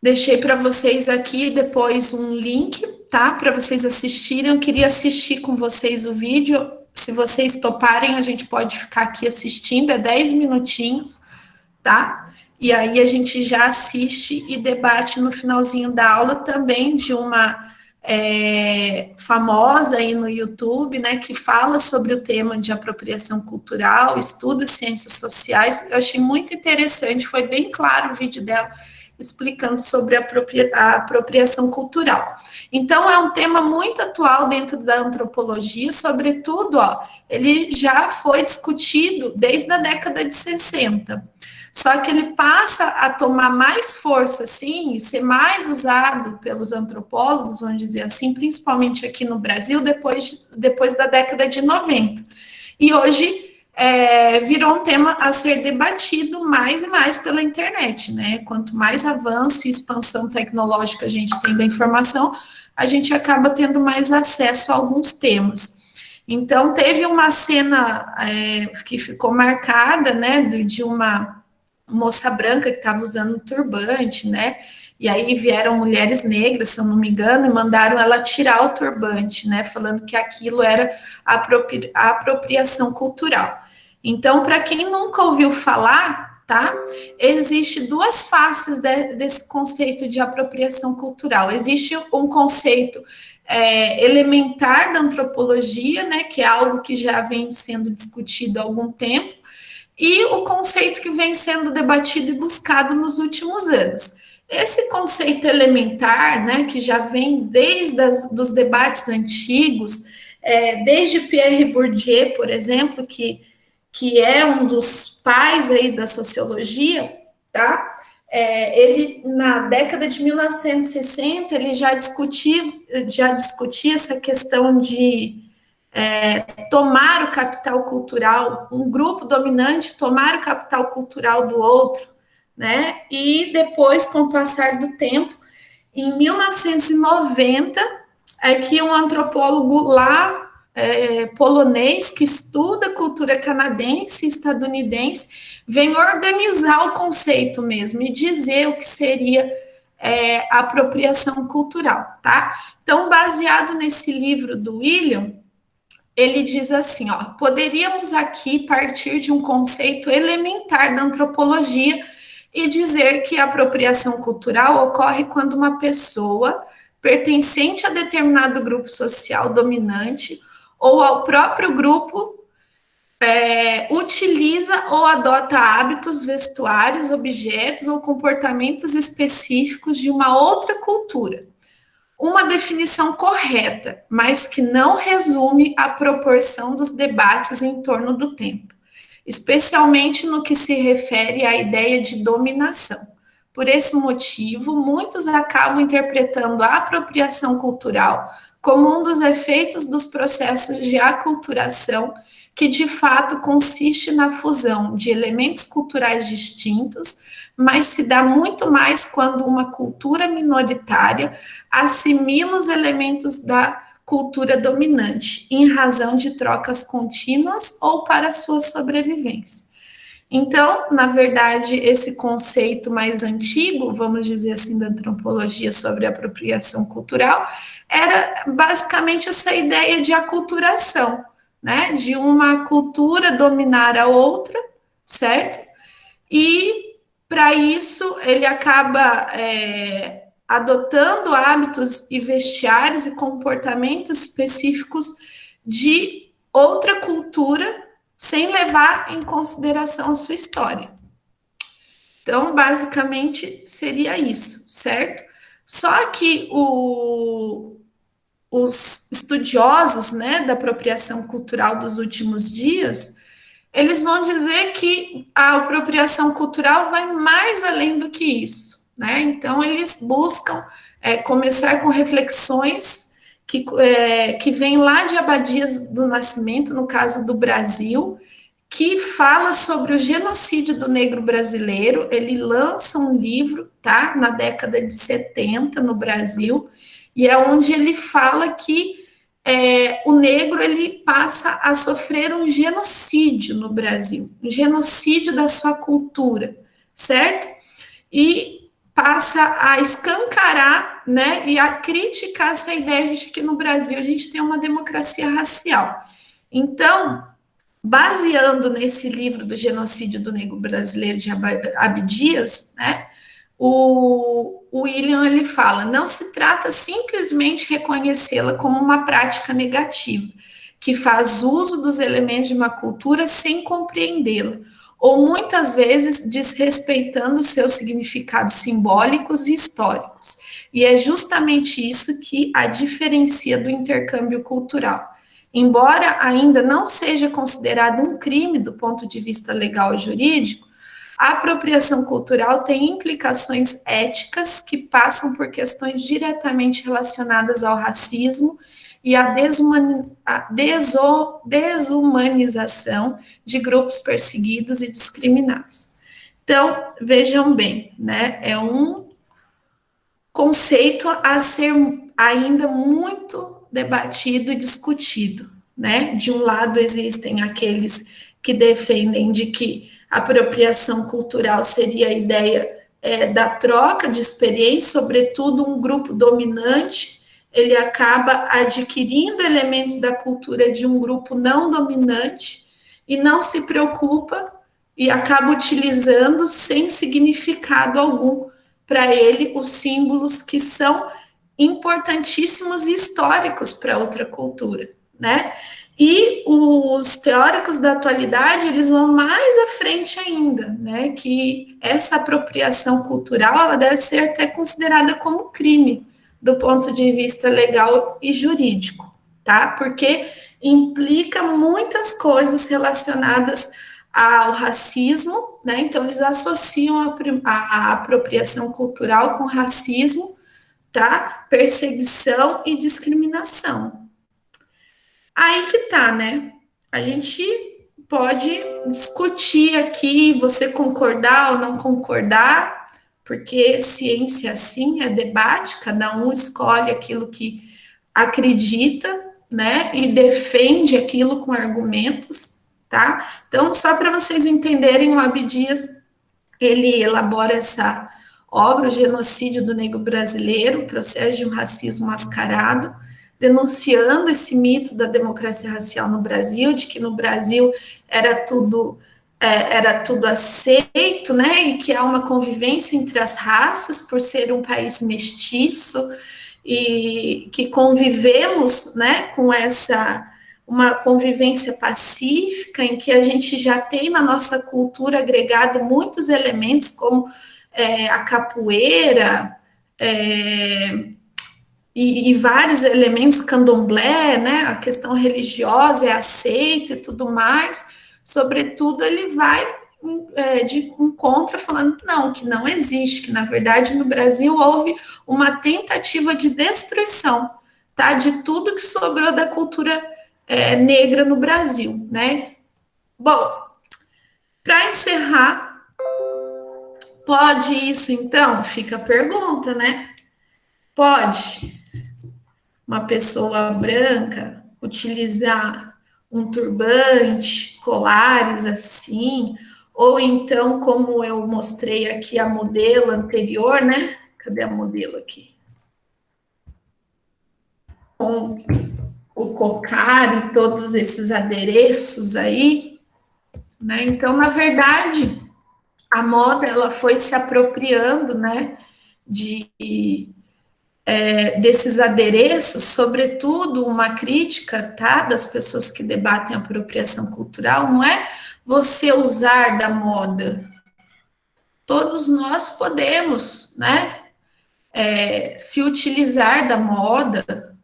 Deixei para vocês aqui depois um link, tá? Para vocês assistirem. Eu queria assistir com vocês o vídeo. Se vocês toparem, a gente pode ficar aqui assistindo, é 10 minutinhos, tá? E aí a gente já assiste e debate no finalzinho da aula também de uma famosa aí no YouTube, né, que fala sobre o tema de apropriação cultural, estuda ciências sociais. Eu achei muito interessante, foi bem claro o vídeo dela explicando sobre a apropriação cultural. Então, é um tema muito atual dentro da antropologia, sobretudo, ó, ele já foi discutido desde a década de 60. Só que ele passa a tomar mais força, assim, e ser mais usado pelos antropólogos, vamos dizer assim, principalmente aqui no Brasil, depois da década de 90. E hoje virou um tema a ser debatido mais e mais pela internet, né? Quanto mais avanço e expansão tecnológica a gente tem da informação, a gente acaba tendo mais acesso a alguns temas. Então, teve uma cena que ficou marcada, né, de uma moça branca que estava usando um turbante, né? E aí vieram mulheres negras, se eu não me engano, e mandaram ela tirar o turbante, né? Falando que aquilo era a apropriação cultural. Então, para quem nunca ouviu falar, tá? Existe duas faces desse conceito de apropriação cultural. Existe um conceito elementar da antropologia, né? Que é algo que já vem sendo discutido há algum tempo, e o conceito que vem sendo debatido e buscado nos últimos anos. Esse conceito elementar, né, que já vem desde dos debates antigos, desde Pierre Bourdieu, por exemplo, que é um dos pais aí da sociologia, tá? Ele, na década de 1960, ele já discutia essa questão de tomar o capital cultural, um grupo dominante tomar o capital cultural do outro, né? E depois, com o passar do tempo, em 1990, é que um antropólogo lá, polonês, que estuda cultura canadense e estadunidense, vem organizar o conceito mesmo e dizer o que seria apropriação cultural, tá? Então, baseado nesse livro do William, ele diz assim, ó, poderíamos aqui partir de um conceito elementar da antropologia e dizer que a apropriação cultural ocorre quando uma pessoa pertencente a determinado grupo social dominante ou ao próprio grupo utiliza ou adota hábitos, vestuários, objetos ou comportamentos específicos de uma outra cultura. Uma definição correta, mas que não resume a proporção dos debates em torno do tempo, especialmente no que se refere à ideia de dominação. Por esse motivo, muitos acabam interpretando a apropriação cultural como um dos efeitos dos processos de aculturação, que de fato consiste na fusão de elementos culturais distintos, mas se dá muito mais quando uma cultura minoritária assimila os elementos da cultura dominante, em razão de trocas contínuas ou para sua sobrevivência. Então, na verdade, esse conceito mais antigo, vamos dizer assim, da antropologia sobre apropriação cultural, era basicamente essa ideia de aculturação, né? De uma cultura dominar a outra, certo? E, para isso, ele acaba adotando hábitos e vestiários e comportamentos específicos de outra cultura, sem levar em consideração a sua história. Então, basicamente, seria isso, certo? Só que os estudiosos, né, da apropriação cultural dos últimos dias, eles vão dizer que a apropriação cultural vai mais além do que isso, né? Então, eles buscam começar com reflexões que vem lá de Abadias do Nascimento, no caso do Brasil, que fala sobre o genocídio do negro brasileiro. Ele lança um livro, tá, na década de 70 no Brasil, e é onde ele fala que o negro ele passa a sofrer um genocídio no Brasil, um genocídio da sua cultura, certo? E passa a escancarar, né, e a criticar essa ideia de que no Brasil a gente tem uma democracia racial. Então, baseando nesse livro do genocídio do negro brasileiro de Abdias, né, o William ele fala, não se trata simplesmente reconhecê-la como uma prática negativa, que faz uso dos elementos de uma cultura sem compreendê-la, ou muitas vezes desrespeitando seus significados simbólicos e históricos. E é justamente isso que a diferencia do intercâmbio cultural. Embora ainda não seja considerado um crime do ponto de vista legal e jurídico, a apropriação cultural tem implicações éticas que passam por questões diretamente relacionadas ao racismo e à desumanização de grupos perseguidos e discriminados. Então, vejam bem, né? É um conceito a ser ainda muito debatido e discutido, né? De um lado existem aqueles que defendem de que a apropriação cultural seria a ideia da troca de experiência, sobretudo um grupo dominante, ele acaba adquirindo elementos da cultura de um grupo não dominante e não se preocupa e acaba utilizando sem significado algum para ele os símbolos que são importantíssimos e históricos para outra cultura, né? E os teóricos da atualidade, eles vão mais à frente ainda, né? Que essa apropriação cultural, ela deve ser até considerada como crime, do ponto de vista legal e jurídico, tá? Porque implica muitas coisas relacionadas ao racismo, né? Então, eles associam a apropriação cultural com racismo, tá? Perseguição e discriminação. Aí que tá, né? A gente pode discutir aqui, você concordar ou não concordar, porque ciência, assim, é debate, cada um escolhe aquilo que acredita, né, e defende aquilo com argumentos, tá? Então, só para vocês entenderem, o Abdias, ele elabora essa obra, O Genocídio do Negro Brasileiro, Processo de um Racismo Mascarado, denunciando esse mito da democracia racial no Brasil, de que no Brasil era tudo aceito, né, e que há uma convivência entre as raças, por ser um país mestiço, e que convivemos, né, com uma convivência pacífica, em que a gente já tem na nossa cultura agregado muitos elementos, como a capoeira, e vários elementos, candomblé, né, a questão religiosa é aceita e tudo mais. Sobretudo, ele vai de encontro falando que não existe, que na verdade no Brasil houve uma tentativa de destruição, tá? De tudo que sobrou da cultura negra no Brasil, né? Bom, para encerrar, pode isso então? Fica a pergunta, né? Pode uma pessoa branca utilizar um turbante, colares assim, ou então, como eu mostrei aqui a modelo anterior, né? Cadê a modelo aqui? Com o cocar e todos esses adereços aí, né? Então, na verdade, a moda ela foi se apropriando, né, de desses adereços, sobretudo uma crítica, tá, das pessoas que debatem apropriação cultural, não é você usar da moda. Todos nós podemos, né, se utilizar da moda.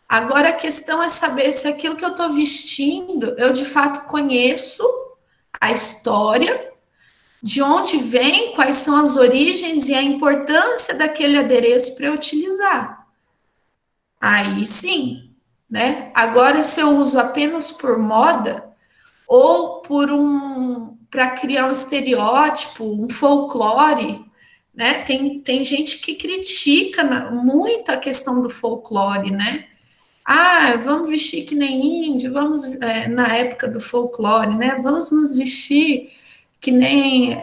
Agora a questão é saber se aquilo que eu estou vestindo, eu de fato conheço a história, de onde vem, quais são as origens e a importância daquele adereço para eu utilizar. Aí sim, né? Agora, se eu uso apenas por moda ou para criar um estereótipo, um folclore, né? Tem gente que critica muito a questão do folclore, né? Ah, vamos vestir que nem índio, vamos, na época do folclore, né? Vamos nos vestir que nem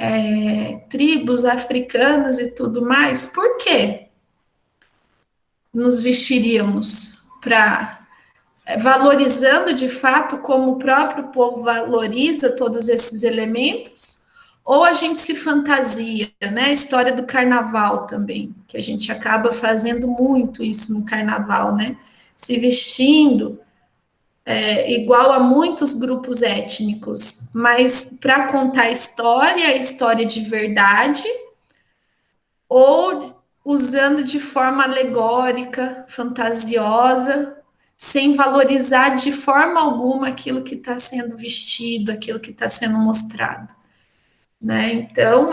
tribos africanas e tudo mais. Por quê? Nos vestiríamos para valorizando de fato como o próprio povo valoriza todos esses elementos, ou a gente se fantasia, né? A história do carnaval também, que a gente acaba fazendo muito isso no carnaval, né? Se vestindo igual a muitos grupos étnicos, mas para contar a história de verdade, ou usando de forma alegórica, fantasiosa, sem valorizar de forma alguma aquilo que está sendo vestido, aquilo que está sendo mostrado, né? Então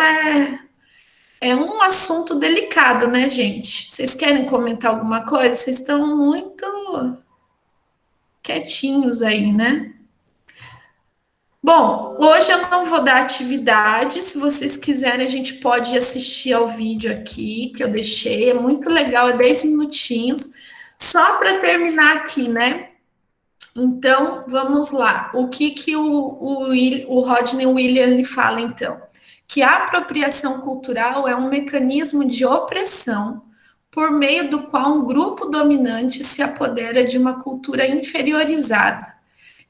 é um assunto delicado, né, gente? Vocês querem comentar alguma coisa? Vocês estão muito quietinhos aí, né? Bom, hoje eu não vou dar atividade. Se vocês quiserem, a gente pode assistir ao vídeo aqui que eu deixei. É muito legal, é 10 minutinhos. Só para terminar aqui, né? Então, vamos lá. O que o Rodney William lhe fala, então? Que a apropriação cultural é um mecanismo de opressão por meio do qual um grupo dominante se apodera de uma cultura inferiorizada,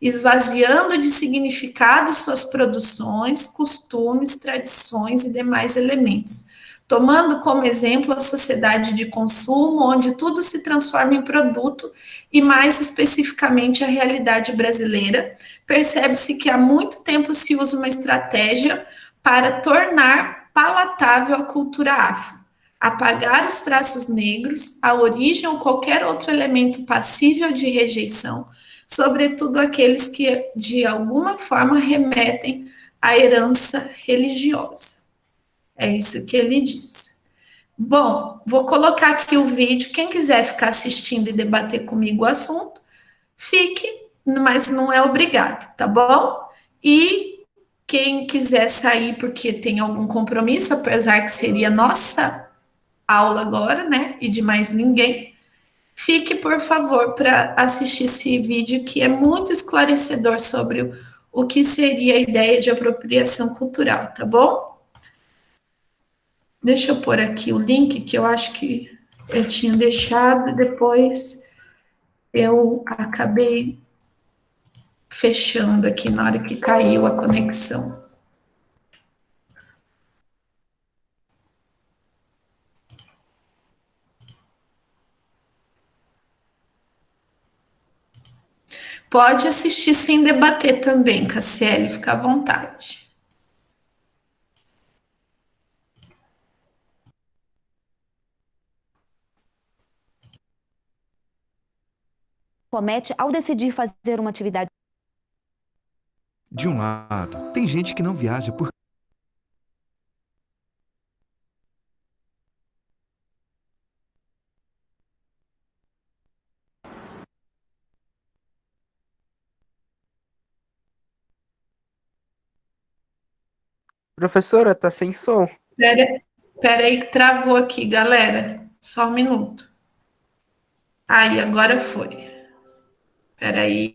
esvaziando de significado suas produções, costumes, tradições e demais elementos, tomando como exemplo a sociedade de consumo, onde tudo se transforma em produto, e mais especificamente a realidade brasileira, percebe-se que há muito tempo se usa uma estratégia para tornar palatável a cultura afro, apagar os traços negros, a origem ou qualquer outro elemento passível de rejeição, sobretudo aqueles que de alguma forma remetem à herança religiosa. É isso que ele diz. Bom, vou colocar aqui o vídeo. Quem quiser ficar assistindo e debater comigo o assunto, fique, mas não é obrigado, tá bom? E quem quiser sair porque tem algum compromisso, apesar que seria nossa aula agora, né? E de mais ninguém, fique, por favor, para assistir esse vídeo que é muito esclarecedor sobre o que seria a ideia de apropriação cultural, tá bom? Deixa eu pôr aqui o link que eu acho que eu tinha deixado, depois eu acabei fechando aqui na hora que caiu a conexão. Pode assistir sem debater também, Cassiele, fica à vontade. Comete ao decidir fazer uma atividade. De um lado, tem gente que não viaja por Professora, tá sem som. Pera aí que travou aqui, galera. Só um minuto. Aí, agora foi. Pera aí.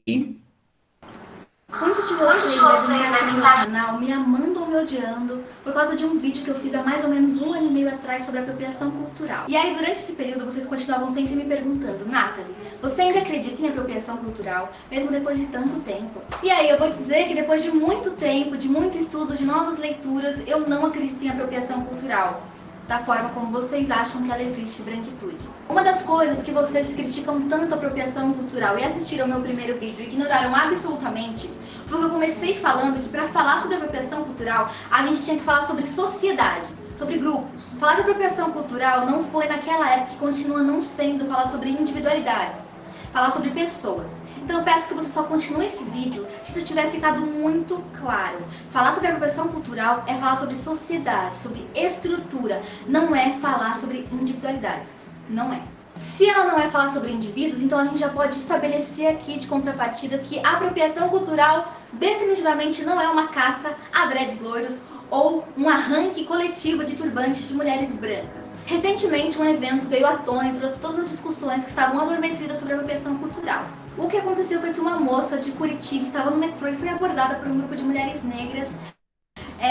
Muitos de vocês devem estar aqui no canal me amando ou me odiando por causa de um vídeo que eu fiz há mais ou menos 1 ano e meio atrás sobre apropriação cultural. E aí, durante esse período, vocês continuavam sempre me perguntando: Nathalie, você ainda acredita em apropriação cultural, mesmo depois de tanto tempo? E aí, eu vou dizer que depois de muito tempo, de muito estudo, de novas leituras, eu não acredito em apropriação cultural da forma como vocês acham que ela existe, branquitude. Uma das coisas que vocês criticam tanto a apropriação cultural e assistiram ao meu primeiro vídeo e ignoraram absolutamente, foi que eu comecei falando que para falar sobre apropriação cultural, a gente tinha que falar sobre sociedade, sobre grupos. Falar de apropriação cultural não foi naquela época, e continua não sendo, falar sobre individualidades, falar sobre pessoas. Então eu peço que você só continue esse vídeo se isso tiver ficado muito claro. Falar sobre apropriação cultural é falar sobre sociedade, sobre estrutura, não é falar sobre individualidades. Não é. Se ela não é falar sobre indivíduos, então a gente já pode estabelecer aqui de contrapartida que a apropriação cultural definitivamente não é uma caça a dreads loiros ou um arranque coletivo de turbantes de mulheres brancas. Recentemente um evento veio à tona e trouxe todas as discussões que estavam adormecidas sobre a apropriação cultural. O que aconteceu foi que uma moça de Curitiba estava no metrô e foi abordada por um grupo de mulheres negras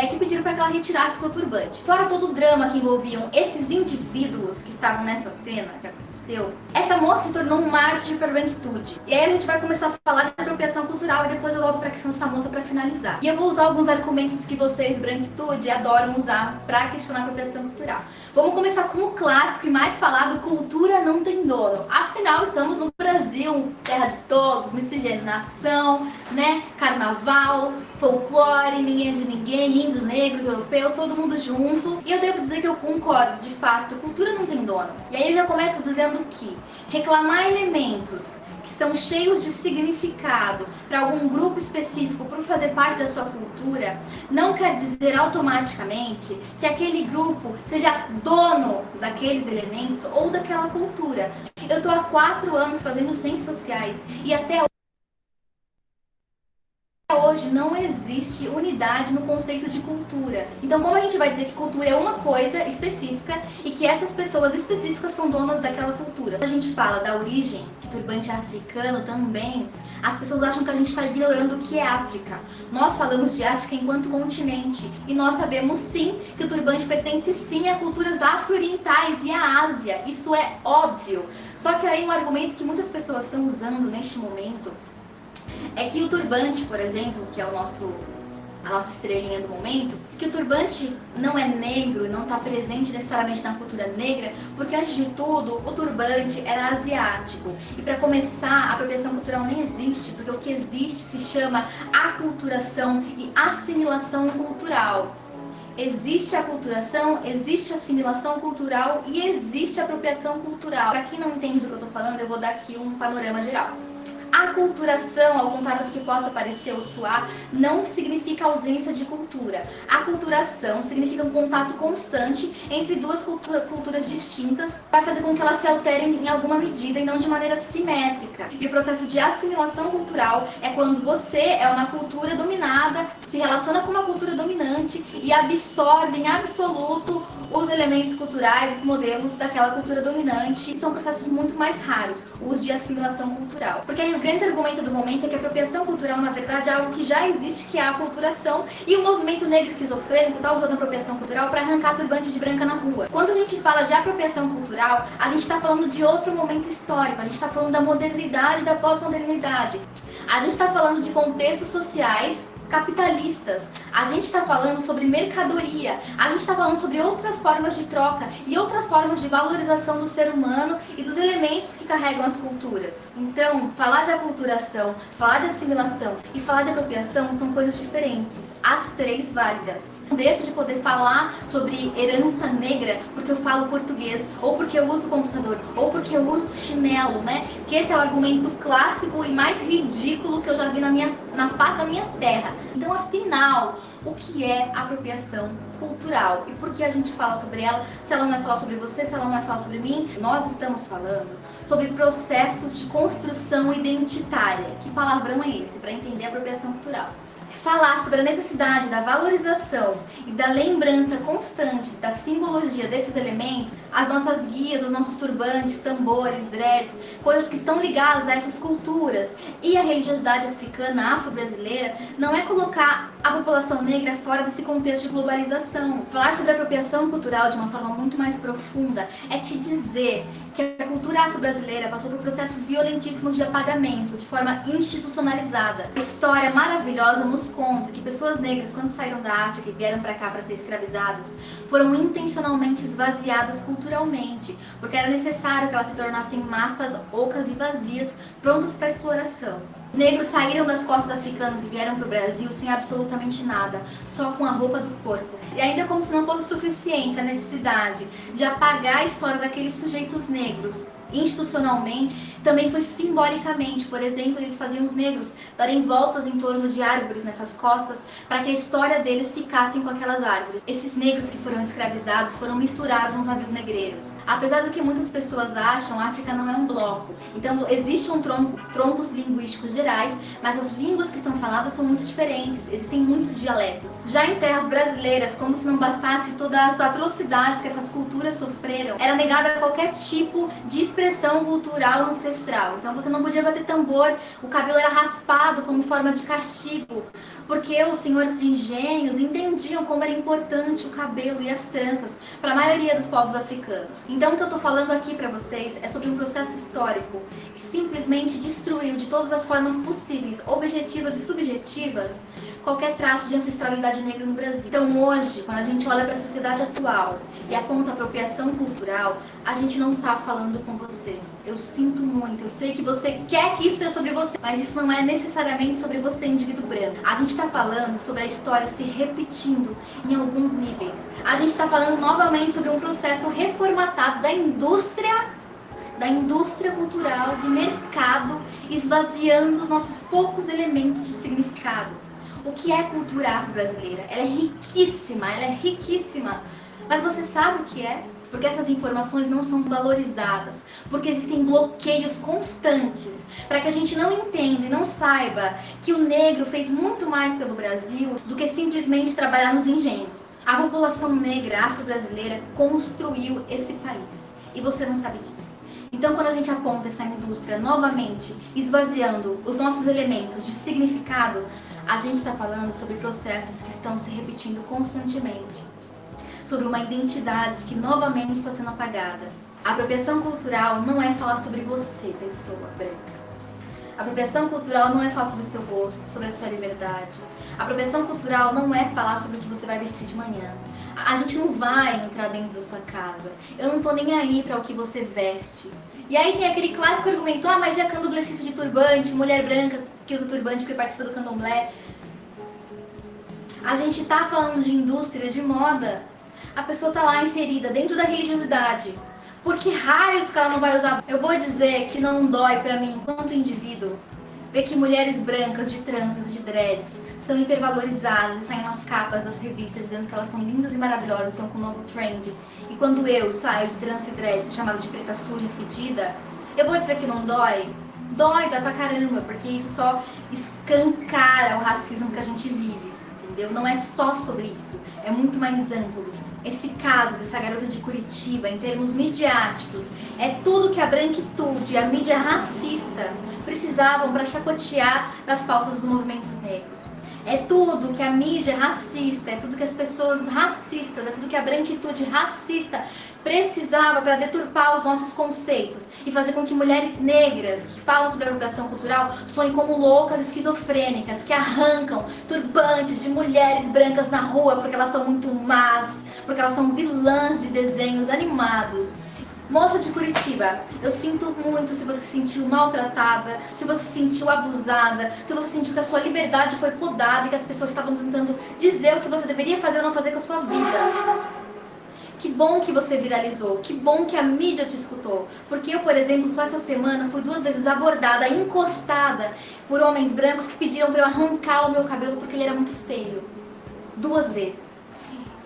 que pediram para que ela retirasse o seu turbante. Fora todo o drama que envolviam esses indivíduos que estavam nessa cena que aconteceu, essa moça se tornou um mártir para a branquitude. E aí a gente vai começar a falar de apropriação cultural e depois eu volto para a questão dessa moça para finalizar. E eu vou usar alguns argumentos que vocês, branquitude, adoram usar para questionar a apropriação cultural. Vamos começar com o clássico e mais falado: cultura não tem dono. Afinal, estamos no Brasil, terra de todos, miscigenação, né? Carnaval, folclore, ninguém é de ninguém, índios, negros, europeus, todo mundo junto. E eu devo dizer que eu concordo, de fato, cultura não tem dono. E aí eu já começo dizendo que reclamar elementos que são cheios de significado para algum grupo específico por fazer parte da sua cultura, não quer dizer automaticamente que aquele grupo seja dono daqueles elementos ou daquela cultura. Eu estou há 4 anos fazendo ciências sociais e até hoje não existe unidade no conceito de cultura. Então, como a gente vai dizer que cultura é uma coisa específica e que essas pessoas específicas são donas daquela cultura? Quando a gente fala da origem, que turbante é africano também, as pessoas acham que a gente está ignorando o que é África. Nós falamos de África enquanto continente e nós sabemos sim que o turbante pertence sim a culturas afro-orientais e à Ásia. Isso é óbvio. Só que aí um argumento que muitas pessoas estão usando neste momento é que o turbante, por exemplo, que é a nossa estrelinha do momento, que o turbante não é negro e não está presente necessariamente na cultura negra, porque antes de tudo, o turbante era asiático. E para começar, a apropriação cultural nem existe, porque o que existe se chama aculturação e assimilação cultural. Existe aculturação, existe assimilação cultural e existe apropriação cultural. Para quem não entende do que eu estou falando, eu vou dar aqui um panorama geral. Aculturação, ao contrário do que possa parecer ou soar, não significa ausência de cultura. Aculturação significa um contato constante entre duas culturas distintas, vai fazer com que elas se alterem em alguma medida e não de maneira simétrica. E o processo de assimilação cultural é quando você é uma cultura dominada, se relaciona com uma cultura dominante e absorve em absoluto os elementos culturais, os modelos daquela cultura dominante. São processos muito mais raros, o uso de assimilação cultural. Porque aí o grande argumento do momento é que a apropriação cultural, na verdade, é algo que já existe, que é a aculturação, e o movimento negro esquizofrênico está usando a apropriação cultural para arrancar turbante de branca na rua. Quando a gente fala de apropriação cultural, a gente está falando de outro momento histórico, a gente está falando da modernidade e da pós-modernidade. A gente está falando de contextos sociais capitalistas, a gente está falando sobre mercadoria, a gente está falando sobre outras formas de troca e outras formas de valorização do ser humano e dos elementos que carregam as culturas. Então, falar de aculturação, falar de assimilação e falar de apropriação são coisas diferentes, as três válidas. Não deixo de poder falar sobre herança negra porque eu falo português, ou porque eu uso computador, ou porque eu uso chinelo, né? Que esse é o argumento clássico e mais ridículo que eu já vi na face da minha terra. Então, afinal, o que é apropriação cultural? E por que a gente fala sobre ela, se ela não vai falar sobre você, se ela não vai falar sobre mim? Nós estamos falando sobre processos de construção identitária. Que palavrão é esse para entender a apropriação cultural? falar sobre a necessidade da valorização e da lembrança constante da simbologia desses elementos, as nossas guias, os nossos turbantes, tambores, dreads, coisas que estão ligadas a essas culturas e a religiosidade africana, afro-brasileira, não é colocar a população negra fora desse contexto de globalização. Falar sobre apropriação cultural de uma forma muito mais profunda é te dizer que a cultura afro-brasileira passou por processos violentíssimos de apagamento, de forma institucionalizada. A história maravilhosa nos conta que pessoas negras, quando saíram da África e vieram para cá para ser escravizadas, foram intencionalmente esvaziadas culturalmente, porque era necessário que elas se tornassem massas ocas e vazias, prontas para exploração. Os negros saíram das costas africanas e vieram para o Brasil sem absolutamente nada, só com a roupa do corpo. E ainda como se não fosse suficiente a necessidade de apagar a história daqueles sujeitos negros institucionalmente, também foi simbolicamente. Por exemplo, eles faziam os negros darem voltas em torno de árvores nessas costas para que a história deles ficasse com aquelas árvores. Esses negros que foram escravizados foram misturados nos navios negreiros. Apesar do que muitas pessoas acham, a África não é um bloco. Então existem troncos linguísticos gerais, mas as línguas que são faladas são muito diferentes. Existem muitos dialetos. Já em terras brasileiras, como se não bastasse todas as atrocidades que essas culturas sofreram, era negada qualquer tipo de expressão cultural ancestral. Então você não podia bater tambor, o cabelo era raspado como forma de castigo, porque os senhores de engenhos entendiam como era importante o cabelo e as tranças para a maioria dos povos africanos. Então o que eu estou falando aqui para vocês é sobre um processo histórico que simplesmente destruiu de todas as formas possíveis, objetivas e subjetivas, qualquer traço de ancestralidade negra no Brasil. Então hoje, quando a gente olha para a sociedade atual e aponta a apropriação cultural, a gente não está falando com você. Eu sinto muito, eu sei que você quer que isso seja sobre você, mas isso não é necessariamente sobre você, indivíduo branco. A gente está falando sobre a história se repetindo em alguns níveis. A gente está falando novamente sobre um processo reformatado da indústria cultural, do mercado, esvaziando os nossos poucos elementos de significado. O que é cultura afro-brasileira? Ela é riquíssima, mas você sabe o que é? Porque essas informações não são valorizadas, porque existem bloqueios constantes para que a gente não entenda e não saiba que o negro fez muito mais pelo Brasil do que simplesmente trabalhar nos engenhos. A população negra afro-brasileira construiu esse país e você não sabe disso. Então, quando a gente aponta essa indústria novamente esvaziando os nossos elementos de significado, a gente está falando sobre processos que estão se repetindo constantemente, sobre uma identidade que novamente está sendo apagada. A apropriação cultural não é falar sobre você, pessoa branca. A apropriação cultural não é falar sobre o seu gosto, sobre a sua liberdade. A apropriação cultural não é falar sobre o que você vai vestir de manhã. A gente não vai entrar dentro da sua casa. Eu não tô nem aí para o que você veste. E aí tem aquele clássico argumento, mas e a candomblessista de turbante, mulher branca que usa turbante porque participa do candomblé? A gente tá falando de indústria, de moda. A pessoa tá lá inserida dentro da religiosidade. Por que raios que ela não vai usar? Eu vou dizer que não dói pra mim, enquanto indivíduo, ver que mulheres brancas de tranças e de dreads são hipervalorizadas e saem nas capas das revistas dizendo que elas são lindas e maravilhosas, estão com um novo trend. E quando eu saio de trança e dreads chamada de preta suja e fedida, eu vou dizer que não dói? Dói pra caramba, porque isso só escancara o racismo que a gente vive. Entendeu? Não é só sobre isso, é muito mais amplo do que esse caso dessa garota de Curitiba, em termos midiáticos, é tudo que a branquitude e a mídia racista precisavam para chacotear das pautas dos movimentos negros. É tudo que a mídia racista, é tudo que as pessoas racistas, é tudo que a branquitude racista precisava para deturpar os nossos conceitos e fazer com que mulheres negras que falam sobre a apropriação cultural sonhem como loucas esquizofrênicas que arrancam turbantes de mulheres brancas na rua porque elas são muito más, porque elas são vilãs de desenhos animados. Moça de Curitiba, eu sinto muito se você se sentiu maltratada, se você se sentiu abusada, se você sentiu que a sua liberdade foi podada e que as pessoas estavam tentando dizer o que você deveria fazer ou não fazer com a sua vida. Que bom que você viralizou, que bom que a mídia te escutou. Porque eu, por exemplo, só essa semana fui 2 vezes abordada, encostada por homens brancos que pediram para eu arrancar o meu cabelo porque ele era muito feio. 2 vezes.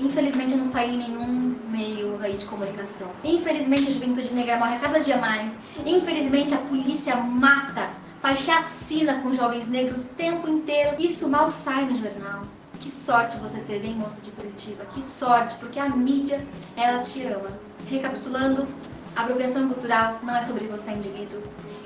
Infelizmente eu não saí em nenhum meio aí de comunicação. Infelizmente a juventude negra morre a cada dia mais. Infelizmente a polícia mata faz chacina com jovens negros o tempo inteiro. Isso mal sai no jornal. Que sorte você teve, hein, moça de Curitiba? Que sorte, porque a mídia, ela te ama. Recapitulando, a apropriação cultural não é sobre você, indivíduo.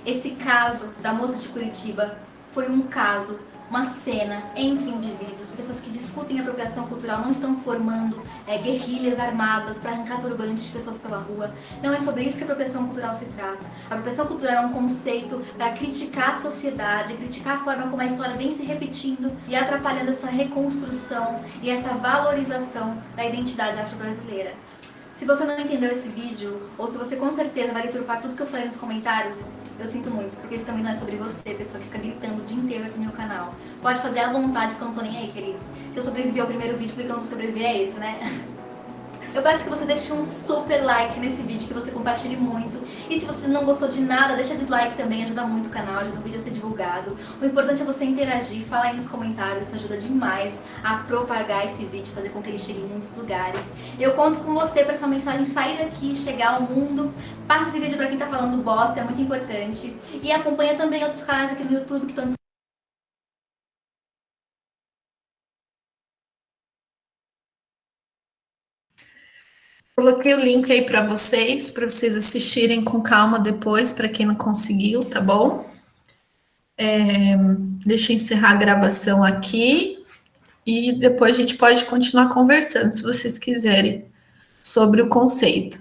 Esse caso da moça de Curitiba foi um caso, uma cena entre indivíduos. Pessoas que discutem apropriação cultural não estão formando guerrilhas armadas para arrancar turbantes de pessoas pela rua. Não é sobre isso que a apropriação cultural se trata. A apropriação cultural é um conceito para criticar a sociedade, criticar a forma como a história vem se repetindo e atrapalhando essa reconstrução e essa valorização da identidade afro-brasileira. Se você não entendeu esse vídeo, ou se você com certeza vai deturpar tudo que eu falei nos comentários, eu sinto muito, porque isso também não é sobre você, pessoa que fica gritando o dia inteiro aqui no meu canal. Pode fazer à vontade, porque eu não tô nem aí, queridos. Se eu sobrevivi ao primeiro vídeo, por que eu não vou sobreviver a esse, né? Eu peço que você deixe um super like nesse vídeo, que você compartilhe muito. E se você não gostou de nada, deixa dislike também, ajuda muito o canal, ajuda o vídeo a ser divulgado. O importante é você interagir, falar aí nos comentários, isso ajuda demais a propagar esse vídeo, fazer com que ele chegue em muitos lugares. Eu conto com você para essa mensagem sair daqui, chegar ao mundo. Passa esse vídeo para quem tá falando bosta, é muito importante. E acompanha também outros canais aqui no YouTube que estão Coloquei o link aí para vocês assistirem com calma depois, para quem não conseguiu, tá bom? Deixa eu encerrar a gravação aqui e depois a gente pode continuar conversando, se vocês quiserem, sobre o conceito.